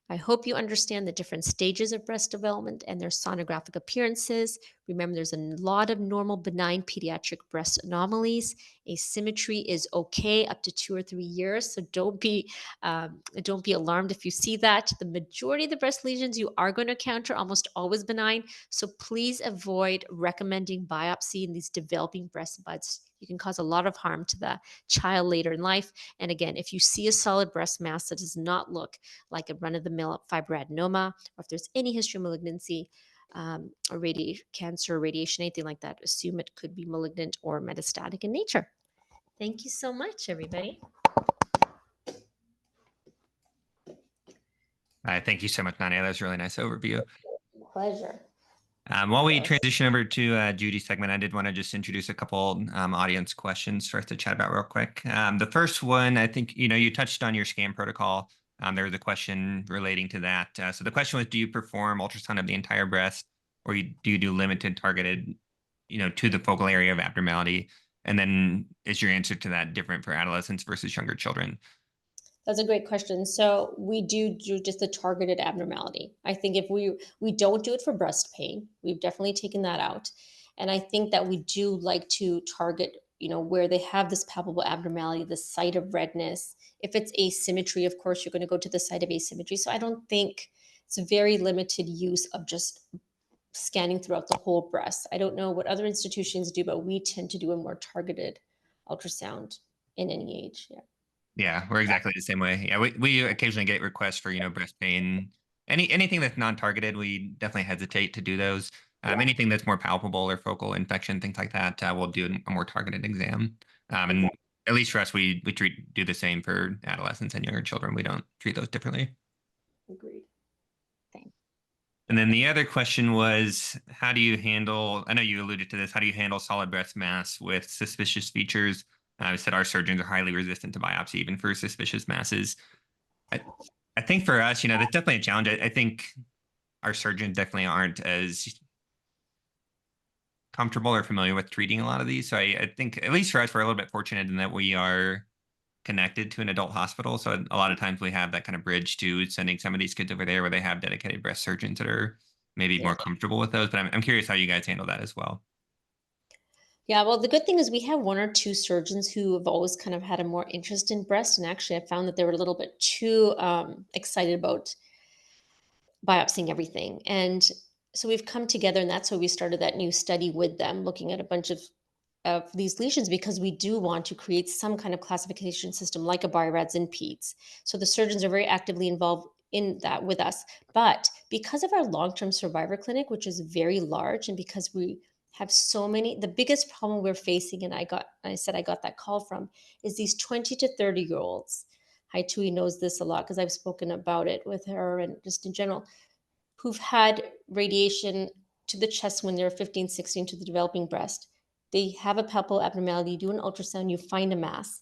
I hope you understand the different stages of breast development and their sonographic appearances. Remember, there's a lot of normal benign pediatric breast anomalies. Asymmetry is okay up to 2 or 3 years, so don't be alarmed if you see that. The majority of the breast lesions you are going to encounter almost always benign, so please avoid recommending biopsy in these developing breast buds. You can cause a lot of harm to the child later in life. And again, if you see a solid breast mass that does not look like a run-of-the-mill fibroadenoma, or if there's any history of malignancy, or cancer, radiation, anything like that, assume it could be malignant or metastatic in nature. Thank you so much, everybody. Thank you so much, Nadia. That was a really nice overview. Pleasure. While we transition over to Judy's segment, I did want to just introduce a couple audience questions for us to chat about real quick. The first one, I think, you touched on your scan protocol. There was a question relating to that. So the question was, do you perform ultrasound of the entire breast, or do you do limited targeted, to the focal area of abnormality? And then is your answer to that different for adolescents versus younger children? That's a great question. So we do just a targeted abnormality. I think if we don't do it for breast pain, we've definitely taken that out. And I think that we do like to target, where they have this palpable abnormality, the site of redness. If it's asymmetry, of course, you're going to go to the site of asymmetry. So I don't think it's a very limited use of just scanning throughout the whole breast. I don't know what other institutions do, but we tend to do a more targeted ultrasound in any age. Yeah. Yeah, we're exactly the same way. Yeah, we occasionally get requests for, breast pain. Anything that's non-targeted, we definitely hesitate to do those. Anything that's more palpable or focal infection, things like that, we'll do a more targeted exam. And at least for us, we do the same for adolescents and younger children. We don't treat those differently. Agreed. Same. And then the other question was, how do you handle, I know you alluded to this, how do you handle solid breast mass with suspicious features? I said our surgeons are highly resistant to biopsy, even for suspicious masses. I think for us, that's definitely a challenge. I think our surgeons definitely aren't as comfortable or familiar with treating a lot of these. So I think, at least for us, we're a little bit fortunate in that we are connected to an adult hospital. So a lot of times we have that kind of bridge to sending some of these kids over there where they have dedicated breast surgeons that are maybe more comfortable with those. But I'm curious how you guys handle that as well. Yeah, well, the good thing is we have one or two surgeons who have always kind of had a more interest in breast. And actually, I found that they were a little bit too excited about biopsying everything. And so we've come together, and that's why we started that new study with them, looking at a bunch of these lesions, because we do want to create some kind of classification system like a BI-RADS in peds. So the surgeons are very actively involved in that with us. But because of our long-term survivor clinic, which is very large, and because we have so many, the biggest problem we're facing, and I said I got that call from, is these 20 to 30-year-olds. Hi, Tui knows this a lot because I've spoken about it with her and just in general, who've had radiation to the chest when they're 15, 16, to the developing breast. They have a palpable abnormality, you do an ultrasound, you find a mass,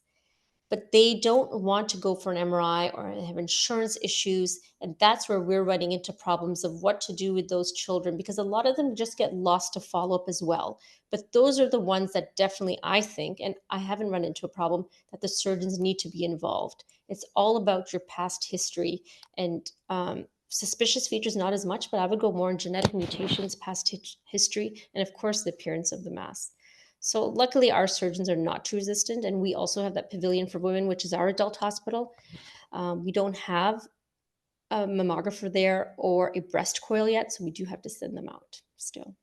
but they don't want to go for an MRI or have insurance issues. And that's where we're running into problems of what to do with those children, because a lot of them just get lost to follow up as well. But those are the ones that definitely, I think, and I haven't run into a problem, that the surgeons need to be involved. It's all about your past history, and suspicious features, not as much, but I would go more in genetic mutations, past history, and of course, the appearance of the mass. So luckily, our surgeons are not too resistant, and we also have that Pavilion for Women, which is our adult hospital. We don't have a mammographer there or a breast coil yet, so we do have to send them out still.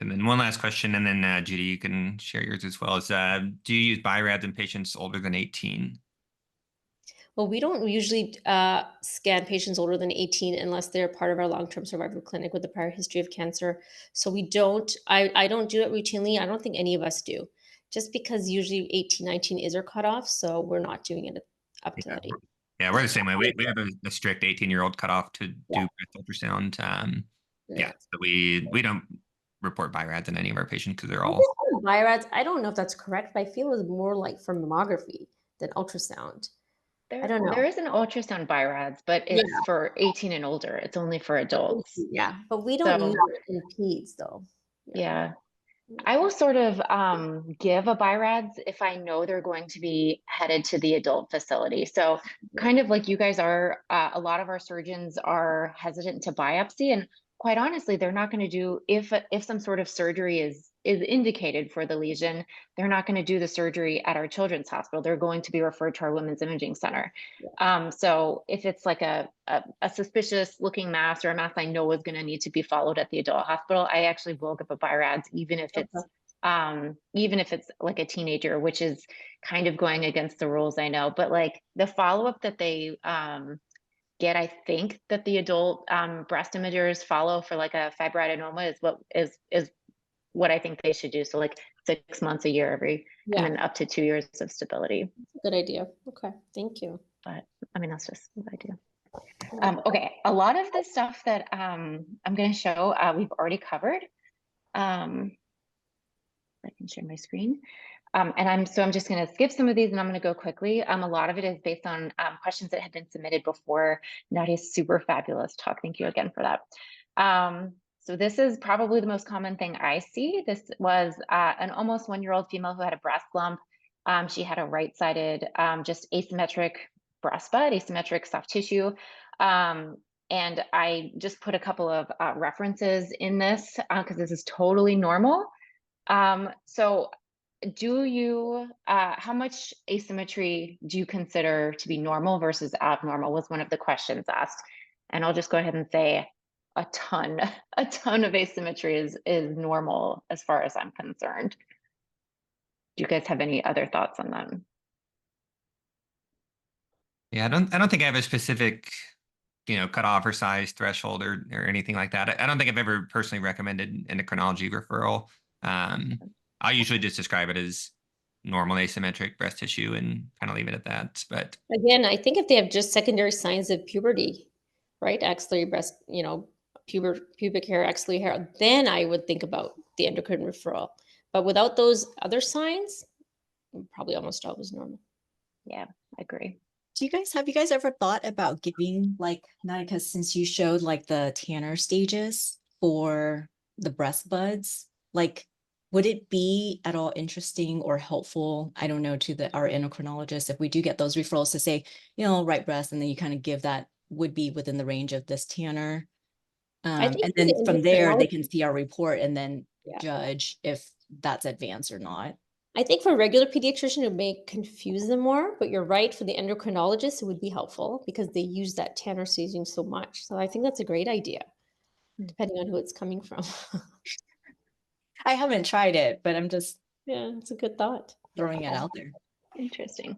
And then one last question, and then Judy, you can share yours as well. Is do you use BI-RADS in patients older than 18? Well, we don't usually scan patients older than 18 unless they're part of our long-term survival clinic with a prior history of cancer. So we don't, I don't do it routinely. I don't think any of us do, just because usually 18, 19 is our cutoff. So we're not doing it up to that age. Yeah, we're the same way. We have a strict 18-year-old cutoff to do breast ultrasound. So we don't report BI-RADS in any of our patients because they're all BI-RADS. I don't know if that's correct, but I feel it was more like for mammography than ultrasound. I don't know. There is an ultrasound BI-RADS, but it's for 18 and older. It's only for adults. Yeah, but we don't use it in peds though. Yeah. I will sort of give a BI-RADS if I know they're going to be headed to the adult facility. So kind of like you guys are, a lot of our surgeons are hesitant to biopsy, and quite honestly, they're not going to do, if some sort of surgery is indicated for the lesion, they're not going to do the surgery at our children's hospital. They're going to be referred to our women's imaging center. So if it's like a suspicious looking mass or a mass I know is going to need to be followed at the adult hospital, I actually will give a BI-RADS, even if it's like a teenager, which is kind of going against the rules, I know. But like the follow-up that they get, I think that the adult breast imagers follow for like a fibroadenoma is what I think they should do. So like 6 months, a year, and then up to 2 years of stability. Good idea. Okay, thank you. But I mean, that's just what I do. Okay, a lot of the stuff that I'm going to show, we've already covered. I can share my screen. And I'm just going to skip some of these, and I'm going to go quickly. A lot of it is based on questions that have been submitted before. Nadia's super fabulous talk. Thank you again for that. So this is probably the most common thing I see. This was an almost 1-year-old female who had a breast lump. She had a right-sided, just asymmetric breast bud, asymmetric soft tissue. And I just put a couple of references in this because this is totally normal. So do you, how much asymmetry do you consider to be normal versus abnormal was one of the questions asked. And I'll just go ahead and say a ton of asymmetry is normal as far as I'm concerned. Do you guys have any other thoughts on that? Yeah, I don't think I have a specific, cutoff or size threshold or anything like that. I don't think I've ever personally recommended endocrinology referral. I usually just describe it as normal asymmetric breast tissue and kind of leave it at that. But Again, I think if they have just secondary signs of puberty, right? Axillary breast, pubic hair, axillary hair, then I would think about the endocrine referral. But without those other signs, probably almost always normal. Yeah, I agree. Have you guys ever thought about giving, like, Naika, since you showed like the Tanner stages for the breast buds, like, would it be at all interesting or helpful, I don't know, to our endocrinologist, if we do get those referrals to say, right breast, and then you kind of give that would be within the range of this Tanner. I think And then from there, they endocrinology- can see our report and then Yeah. judge if that's advanced or not. I think for a regular pediatrician, it may confuse them more, but you're right. For the endocrinologist, it would be helpful because they use that Tanner staging so much. So I think that's a great idea, depending on who it's coming from. I haven't tried it, but I'm just Yeah, it's a good thought. throwing it out there. Interesting.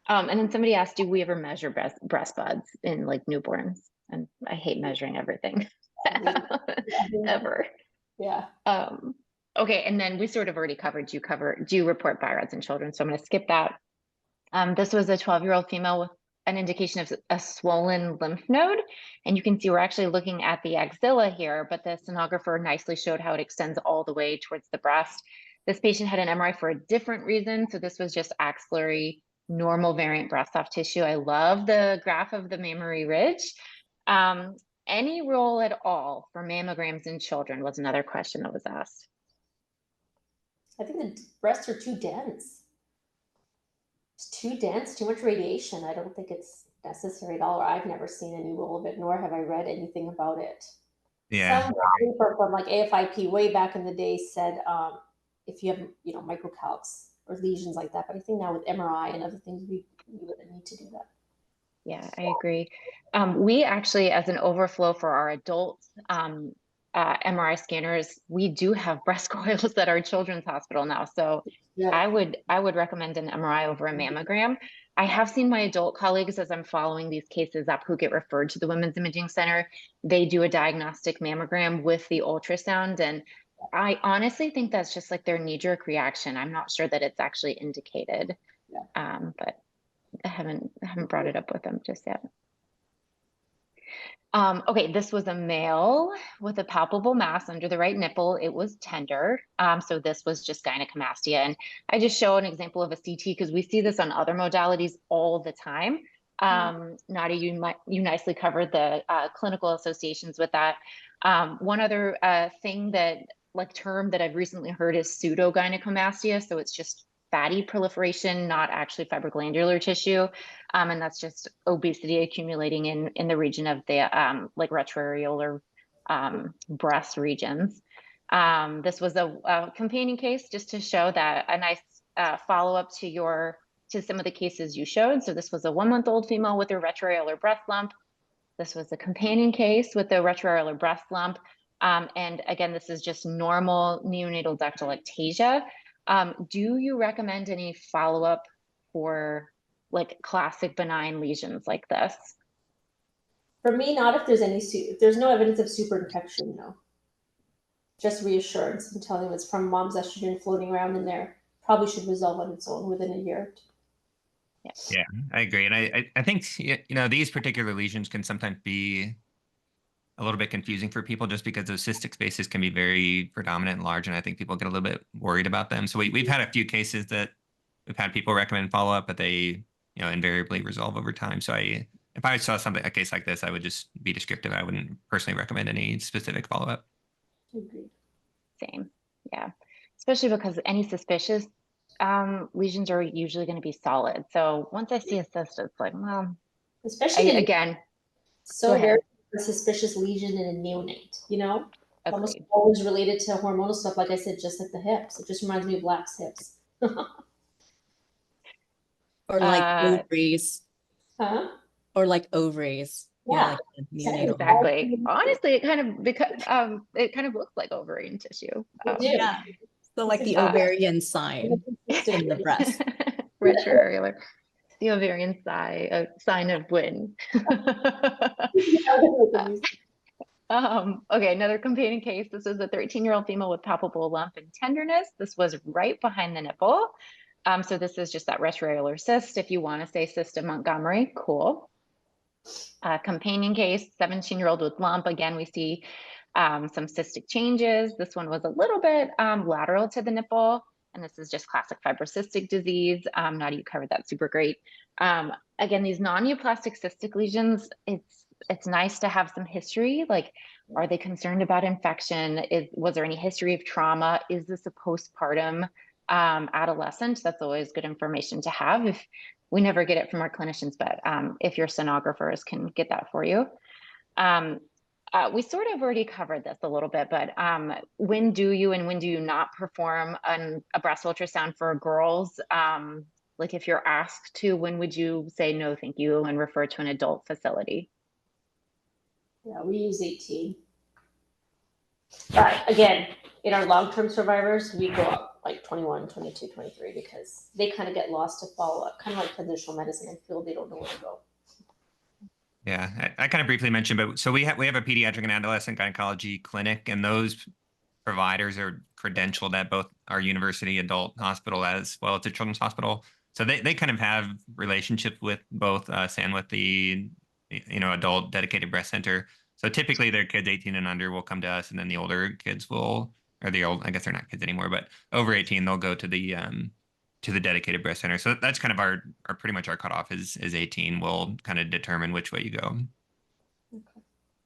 And then somebody asked, do we ever measure breast buds in like newborns? And I hate measuring everything ever. Yeah. Okay, and then we sort of already covered, do you report birods in children? So I'm going to skip that. This was a 12-year-old female with an indication of a swollen lymph node. And you can see we're actually looking at the axilla here, but the sonographer nicely showed how it extends all the way towards the breast. This patient had an MRI for a different reason. So this was just axillary normal variant breast soft tissue. I love the graph of the mammary ridge. Any role at all for mammograms in children was another question that was asked. I think the breasts are too dense. It's too dense, too much radiation. I don't think it's necessary at all, or I've never seen any role of it, nor have I read anything about it. yeah, Some paper from like AFIP way back in the day said if you have, microcalcs or lesions like that, but I think now with MRI and other things, we wouldn't need to do that. Yeah, I agree. We actually, as an overflow for our adult MRI scanners, we do have breast coils at our children's hospital now. So Yeah. I would recommend an MRI over a mammogram. I have seen my adult colleagues, as I'm following these cases up, who get referred to the Women's Imaging Center, they do a diagnostic mammogram with the ultrasound. And I honestly think that's just like their knee-jerk reaction. I'm not sure that it's actually indicated, but I haven't brought it up with them just yet. Okay, this was a male with a palpable mass under the right nipple. It was tender. So this was just gynecomastia. And I just show an example of a CT because we see this on other modalities all the time. Nadia, you nicely covered the clinical associations with that. One other thing term that I've recently heard is pseudogynecomastia. So it's just fatty proliferation, not actually fibroglandular tissue. And that's just obesity accumulating in the region of the retroareolar breast regions. This was a companion case just to show that a nice follow-up to some of the cases you showed. So this was a 1-month-old female with a retroareolar breast lump. This was a companion case with a retroareolar breast lump. And again, this is just normal neonatal ductal ectasia. Do you recommend any follow-up for like classic benign lesions like this? For me, not if there's no evidence of superinfection, no. Just reassurance and telling them it's from mom's estrogen floating around in there. Probably should resolve on its own within a year. Yeah, I agree. And I think, these particular lesions can sometimes be a little bit confusing for people just because those cystic spaces can be very predominant and large. And I think people get a little bit worried about them. So we've had a few cases that we've had people recommend follow-up, but they, invariably resolve over time. So if I saw a case like this, I would just be descriptive. I wouldn't personally recommend any specific follow-up. Agreed. Same, yeah. Especially because any suspicious lesions are usually going to be solid. So once I see a cyst, it's like, well, especially again. So very a suspicious lesion in a neonate, almost always related to hormonal stuff. Like I said, just like the hips. It just reminds me of Black's hips. Or like ovaries. Huh? Or like ovaries. Yeah, like a neonatal. Exactly. Honestly, it kind of looks like ovarian tissue. Yeah. So like the ovarian sign in the breast. Retroareolar. The ovarian sign of when. Okay, another companion case. This was a 13-year-old female with palpable lump and tenderness. This was right behind the nipple. So this is just that retroareolar cyst. If you want to say cyst of Montgomery, cool. Companion case, 17-year-old with lump. Again, we see some cystic changes. This one was a little bit lateral to the nipple, and this is just classic fibrocystic disease. Nadia, you covered that super great. Again, these non-neoplastic cystic lesions, it's nice to have some history. Like, are they concerned about infection? Was there any history of trauma? Is this a postpartum adolescent? That's always good information to have. If we never get it from our clinicians, but if your sonographers can get that for you. We sort of already covered this a little bit, but when do you and when do you not perform a breast ultrasound for girls? Like if you're asked to, when would you say no, thank you, and refer to an adult facility? Yeah, we use 18. But again, in our long-term survivors, we go up like 21, 22, 23 because they kind of get lost to follow up, kind of like traditional medicine and feel they don't know where to go. Yeah, I kind of briefly mentioned, but so we have a pediatric and adolescent gynecology clinic, and those providers are credentialed at both our university adult hospital as well as the children's hospital. So they kind of have relationships with both us and with the adult dedicated breast center. So typically their kids 18 and under will come to us, and then the older kids will, or the old, I guess they're not kids anymore, but over 18, they'll go to the dedicated breast center. So that's kind of our pretty much our cutoff is 18. We'll kind of determine which way you go. Okay.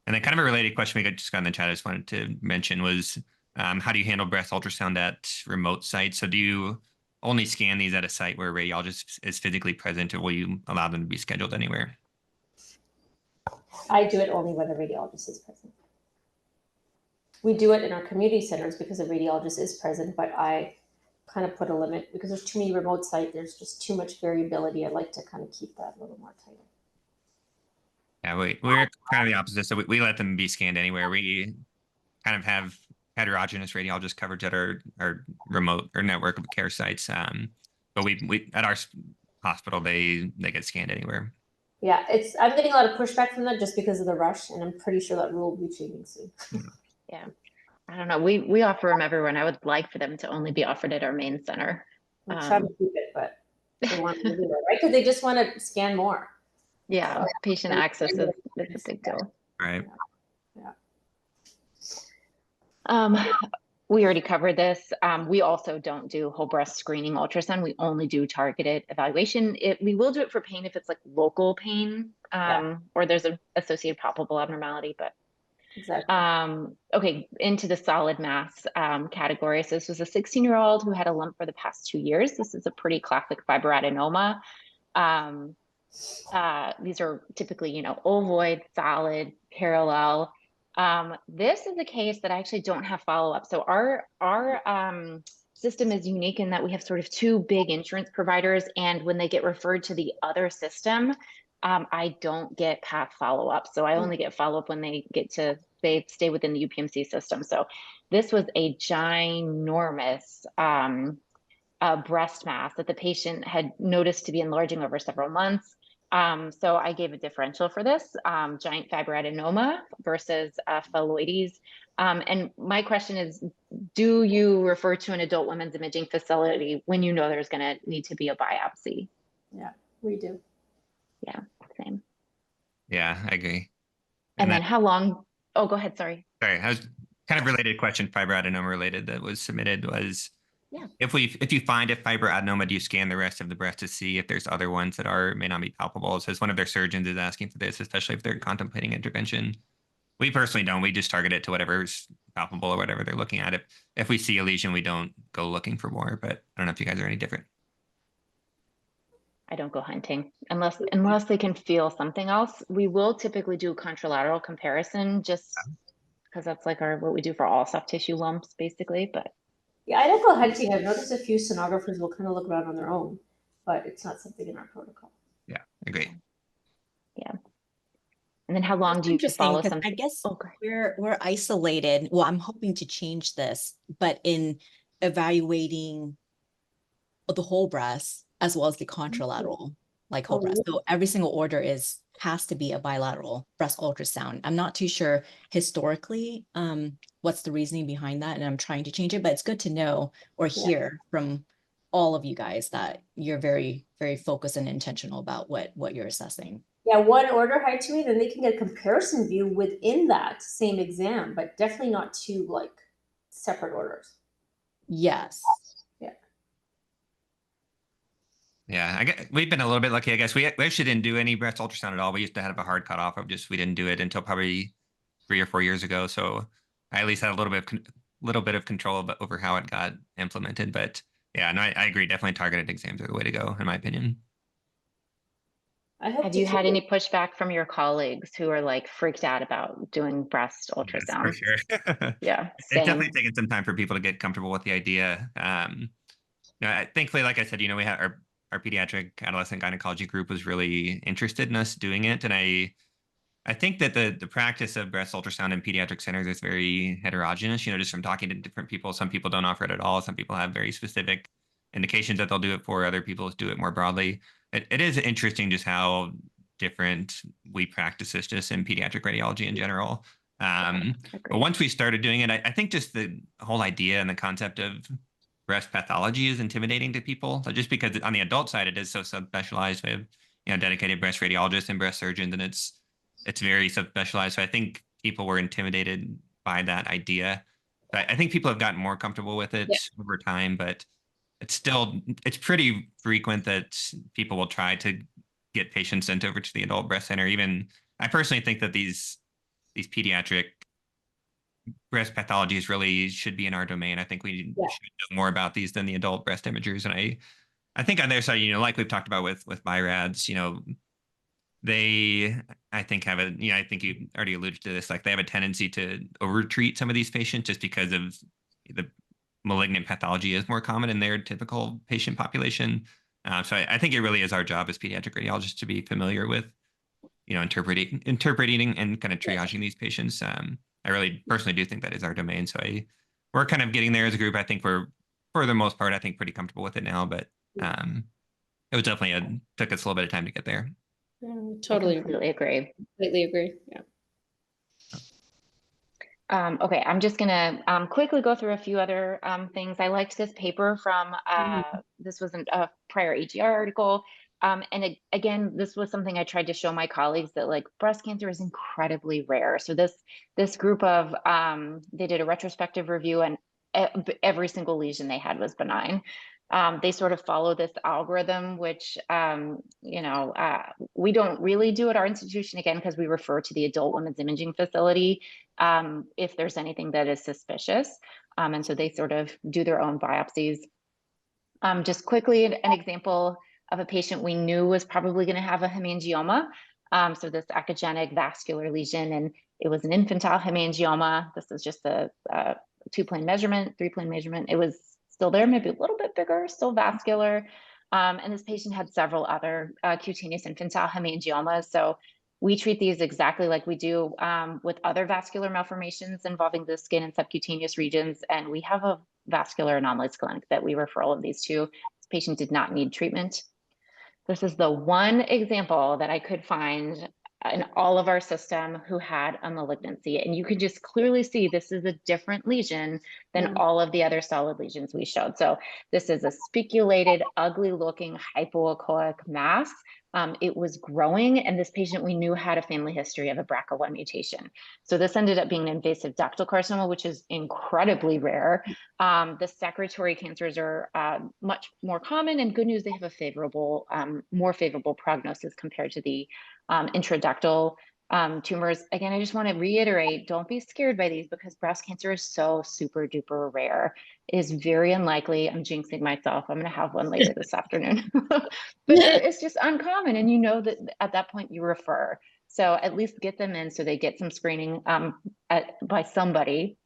And then kind of a related question we just got in the chat I just wanted to mention was, how do you handle breast ultrasound at remote sites? So do you only scan these at a site where a radiologist is physically present, or will you allow them to be scheduled anywhere? I do it only when the radiologist is present. We do it in our community centers because the radiologist is present, but I kind of put a limit because there's too many remote sites. There's just too much variability. I like to kind of keep that a little more tight. Yeah, we're kind of the opposite. So we let them be scanned anywhere. We kind of have heterogeneous radiologist coverage at our remote or network of care sites. But we at our hospital, they get scanned anywhere. Yeah, I'm getting a lot of pushback from that just because of the rush, and I'm pretty sure that rule will be changing soon. Yeah, I don't know. We offer them everywhere, and I would like for them to only be offered at our main center. I'm trying to keep it, but they want to do that, right? Because they just want to scan more. Yeah, patient access is a big deal. Right. Yeah. We already covered this. We also don't do whole breast screening ultrasound. We only do targeted evaluation. We will do it for pain if it's like local pain, or there's an associated palpable abnormality, but exactly. Okay, into the solid mass category. So this was a 16-year-old who had a lump for the past 2 years. This is a pretty classic fibroadenoma. These are typically, ovoid, solid, parallel. This is a case that I actually don't have follow-up. So our system is unique in that we have sort of two big insurance providers, and when they get referred to the other system, I don't get path follow-up. So I only get follow-up when they stay within the UPMC system. So this was a ginormous breast mass that the patient had noticed to be enlarging over several months. So I gave a differential for this, giant fibroadenoma versus phalloides. And my question is, do you refer to an adult women's imaging facility when you know there's going to need to be a biopsy? Yeah, we do. Yeah, same. Yeah, I agree. And then how long? Oh, go ahead. Sorry. Sorry, I was kind of related question, fibroadenoma related, that was submitted was, if you find a fibroadenoma, do you scan the rest of the breast to see if there's other ones that may not be palpable? So one of their surgeons is asking for this, especially if they're contemplating intervention. We personally don't. We just target it to whatever's palpable or whatever they're looking at. If we see a lesion, we don't go looking for more. But I don't know if you guys are any different. I don't go hunting unless they can feel something else. We will typically do a contralateral comparison just because that's like what we do for all soft tissue lumps, basically. But yeah, I don't go hunting. I've noticed a few sonographers will kind of look around on their own, but it's not something in our protocol. Yeah, agree. Yeah. And then how long That's do you interesting follow because some? I guess Okay. we're isolated. Well, I'm hoping to change this, but in evaluating the whole breast as well as the contralateral, like whole breast. So every single order has to be a bilateral breast ultrasound. I'm not too sure historically what's the reasoning behind that, and I'm trying to change it, but it's good to know or hear from all of you guys that you're very, very focused and intentional about what you're assessing. Yeah, one order height to me, then they can get a comparison view within that same exam, but definitely not two like separate orders. Yes. Yeah, we've been a little bit lucky, I guess. We actually didn't do any breast ultrasound at all. We used to have a hard cutoff of we didn't do it until probably 3 or 4 years ago. So I at least had a little bit of control over how it got implemented. But yeah, no, I agree. Definitely targeted exams are the way to go, in my opinion. Have you had any pushback from your colleagues who are like freaked out about doing breast ultrasound? Yes, for sure. Yeah, It's same. definitely taken some time for people to get comfortable with the idea. Thankfully, like I said, we had our pediatric adolescent gynecology group was really interested in us doing it, and I think that the practice of breast ultrasound in pediatric centers is very heterogeneous. Just from talking to different people, some people don't offer it at all. Some people have very specific indications that they'll do it for. Other people do it more broadly. It is interesting just how different we practice this just in pediatric radiology in general. But once we started doing it, I think just the whole idea and the concept of breast pathology is intimidating to people. Just because on the adult side, it is so subspecialized. We have dedicated breast radiologists and breast surgeons, and it's very subspecialized. So I think people were intimidated by that idea. But I think people have gotten more comfortable with it over time, but it's pretty frequent that people will try to get patients sent over to the adult breast center. Even I personally think that these pediatric breast pathologies really should be in our domain. I think we should know more about these than the adult breast imagers. And I think on their side, like we've talked about with BIRADS, they, I think I think you already alluded to this, like they have a tendency to overtreat some of these patients just because of the malignant pathology is more common in their typical patient population. So I think it really is our job as pediatric radiologists to be familiar with, interpreting and kind of triaging these patients. I really personally do think that is our domain. So we're kind of getting there as a group. I think we're, for the most part, I think pretty comfortable with it now, but it was definitely took us a little bit of time to get there. Totally completely agree. Completely agree. Yeah. Okay, I'm just gonna quickly go through a few other things. I liked this paper from, this was a prior EGR article. And again, this was something I tried to show my colleagues that like breast cancer is incredibly rare. So this group of, they did a retrospective review and every single lesion they had was benign. They sort of follow this algorithm, which, we don't really do at our institution, again, because we refer to the adult women's imaging facility if there's anything that is suspicious. And so they sort of do their own biopsies. Just quickly, an example of a patient we knew was probably going to have a hemangioma. So this echogenic vascular lesion, and it was an infantile hemangioma. This is just a 2-plane measurement, 3-plane measurement. It was still there, maybe a little bit bigger, still vascular. And this patient had several other cutaneous infantile hemangiomas. So we treat these exactly like we do with other vascular malformations involving the skin and subcutaneous regions. And we have a vascular anomalies clinic that we refer all of these to. This patient did not need treatment. This is the one example that I could find in all of our system who had a malignancy. And you can just clearly see this is a different lesion than all of the other solid lesions we showed. So this is a spiculated, ugly looking hypoechoic mass. It was growing, and this patient we knew had a family history of a BRCA1 mutation. So this ended up being an invasive ductal carcinoma, which is incredibly rare. The secretory cancers are much more common, and good news, they have a favorable, more favorable prognosis compared to the intraductal tumors. Again, I just want to reiterate, don't be scared by these because breast cancer is so super duper rare. It is very unlikely. I'm jinxing myself. I'm going to have one later this afternoon. But it's just uncommon. And you know that at that point you refer. So at least get them in so they get some screening by somebody.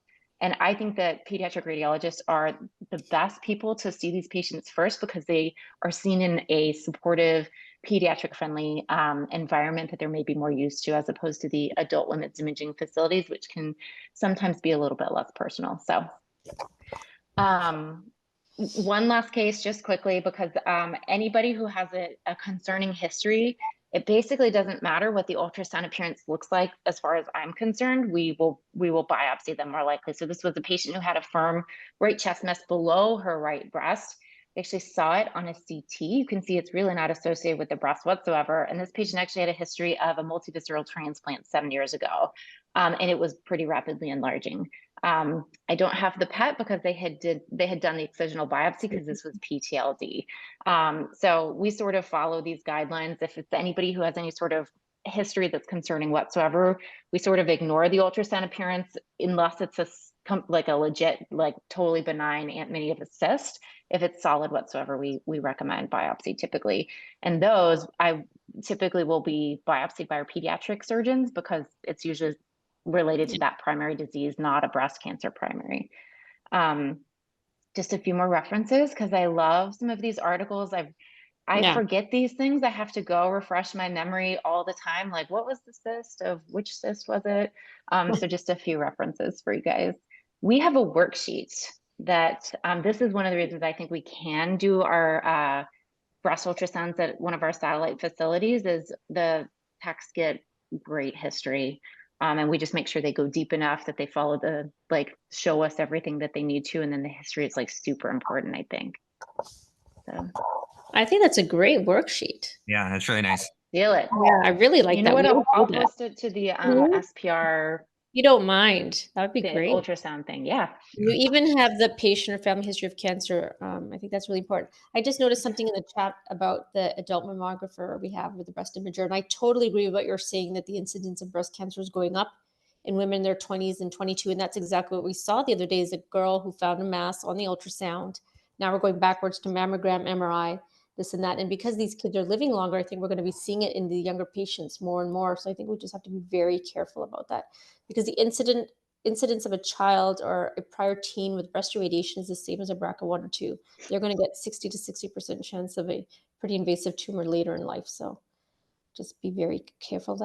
And I think that pediatric radiologists are the best people to see these patients first because they are seen in a supportive pediatric friendly environment that they're maybe more used to, as opposed to the adult women's imaging facilities, which can sometimes be a little bit less personal. So one last case just quickly, because anybody who has a concerning history, it basically doesn't matter what the ultrasound appearance looks like. As far as I'm concerned, we will biopsy them more likely. So this was a patient who had a firm right chest mass below her right breast. We actually saw it on a CT. You can see it's really not associated with the breast whatsoever. And this patient actually had a history of a multivisceral transplant 7 years ago. And it was pretty rapidly enlarging. I don't have the PET because they had done the excisional biopsy because this was PTLD. So we sort of follow these guidelines. If it's anybody who has any sort of history that's concerning whatsoever, we sort of ignore the ultrasound appearance unless it's like a legit, like totally benign Mini cyst. If it's solid whatsoever, we recommend biopsy typically. And those I typically will be biopsied by our pediatric surgeons because it's usually related to that primary disease, not a breast cancer primary. Just a few more references because I love some of these articles. I forget these things. I have to go refresh my memory all the time. Like, what was the cyst of which cyst was it? So just a few references for you guys. We have a worksheet that this is one of the reasons I think we can do our breast ultrasounds at one of our satellite facilities. Is the techs get great history. And we just make sure they go deep enough that they follow show us everything that they need to. And then the history is like super important, I think. So I think that's a great worksheet. Yeah, that's really nice. feel it. Yeah, I really like you that. know what? I'll post it to the SPR. You don't mind? That would be great. Ultrasound thing, yeah. You even have the patient or family history of cancer. I think that's really important. I just noticed something in the chat about the adult mammographer we have with the breast imager, and I totally agree with what you're saying, that the incidence of breast cancer is going up in women in their 20s and 22, and that's exactly what we saw the other day. Is a girl who found a mass on the ultrasound. Now we're going backwards to mammogram, MRI, this and that, and because these kids are living longer, I think we're going to be seeing it in the younger patients more and more. So I think we just have to be very careful about that, because the incidence of a child or a prior teen with breast irradiation is the same as a BRCA1 or 2. They're going to get 60 to 60% chance of a pretty invasive tumor later in life. So just be very careful of that.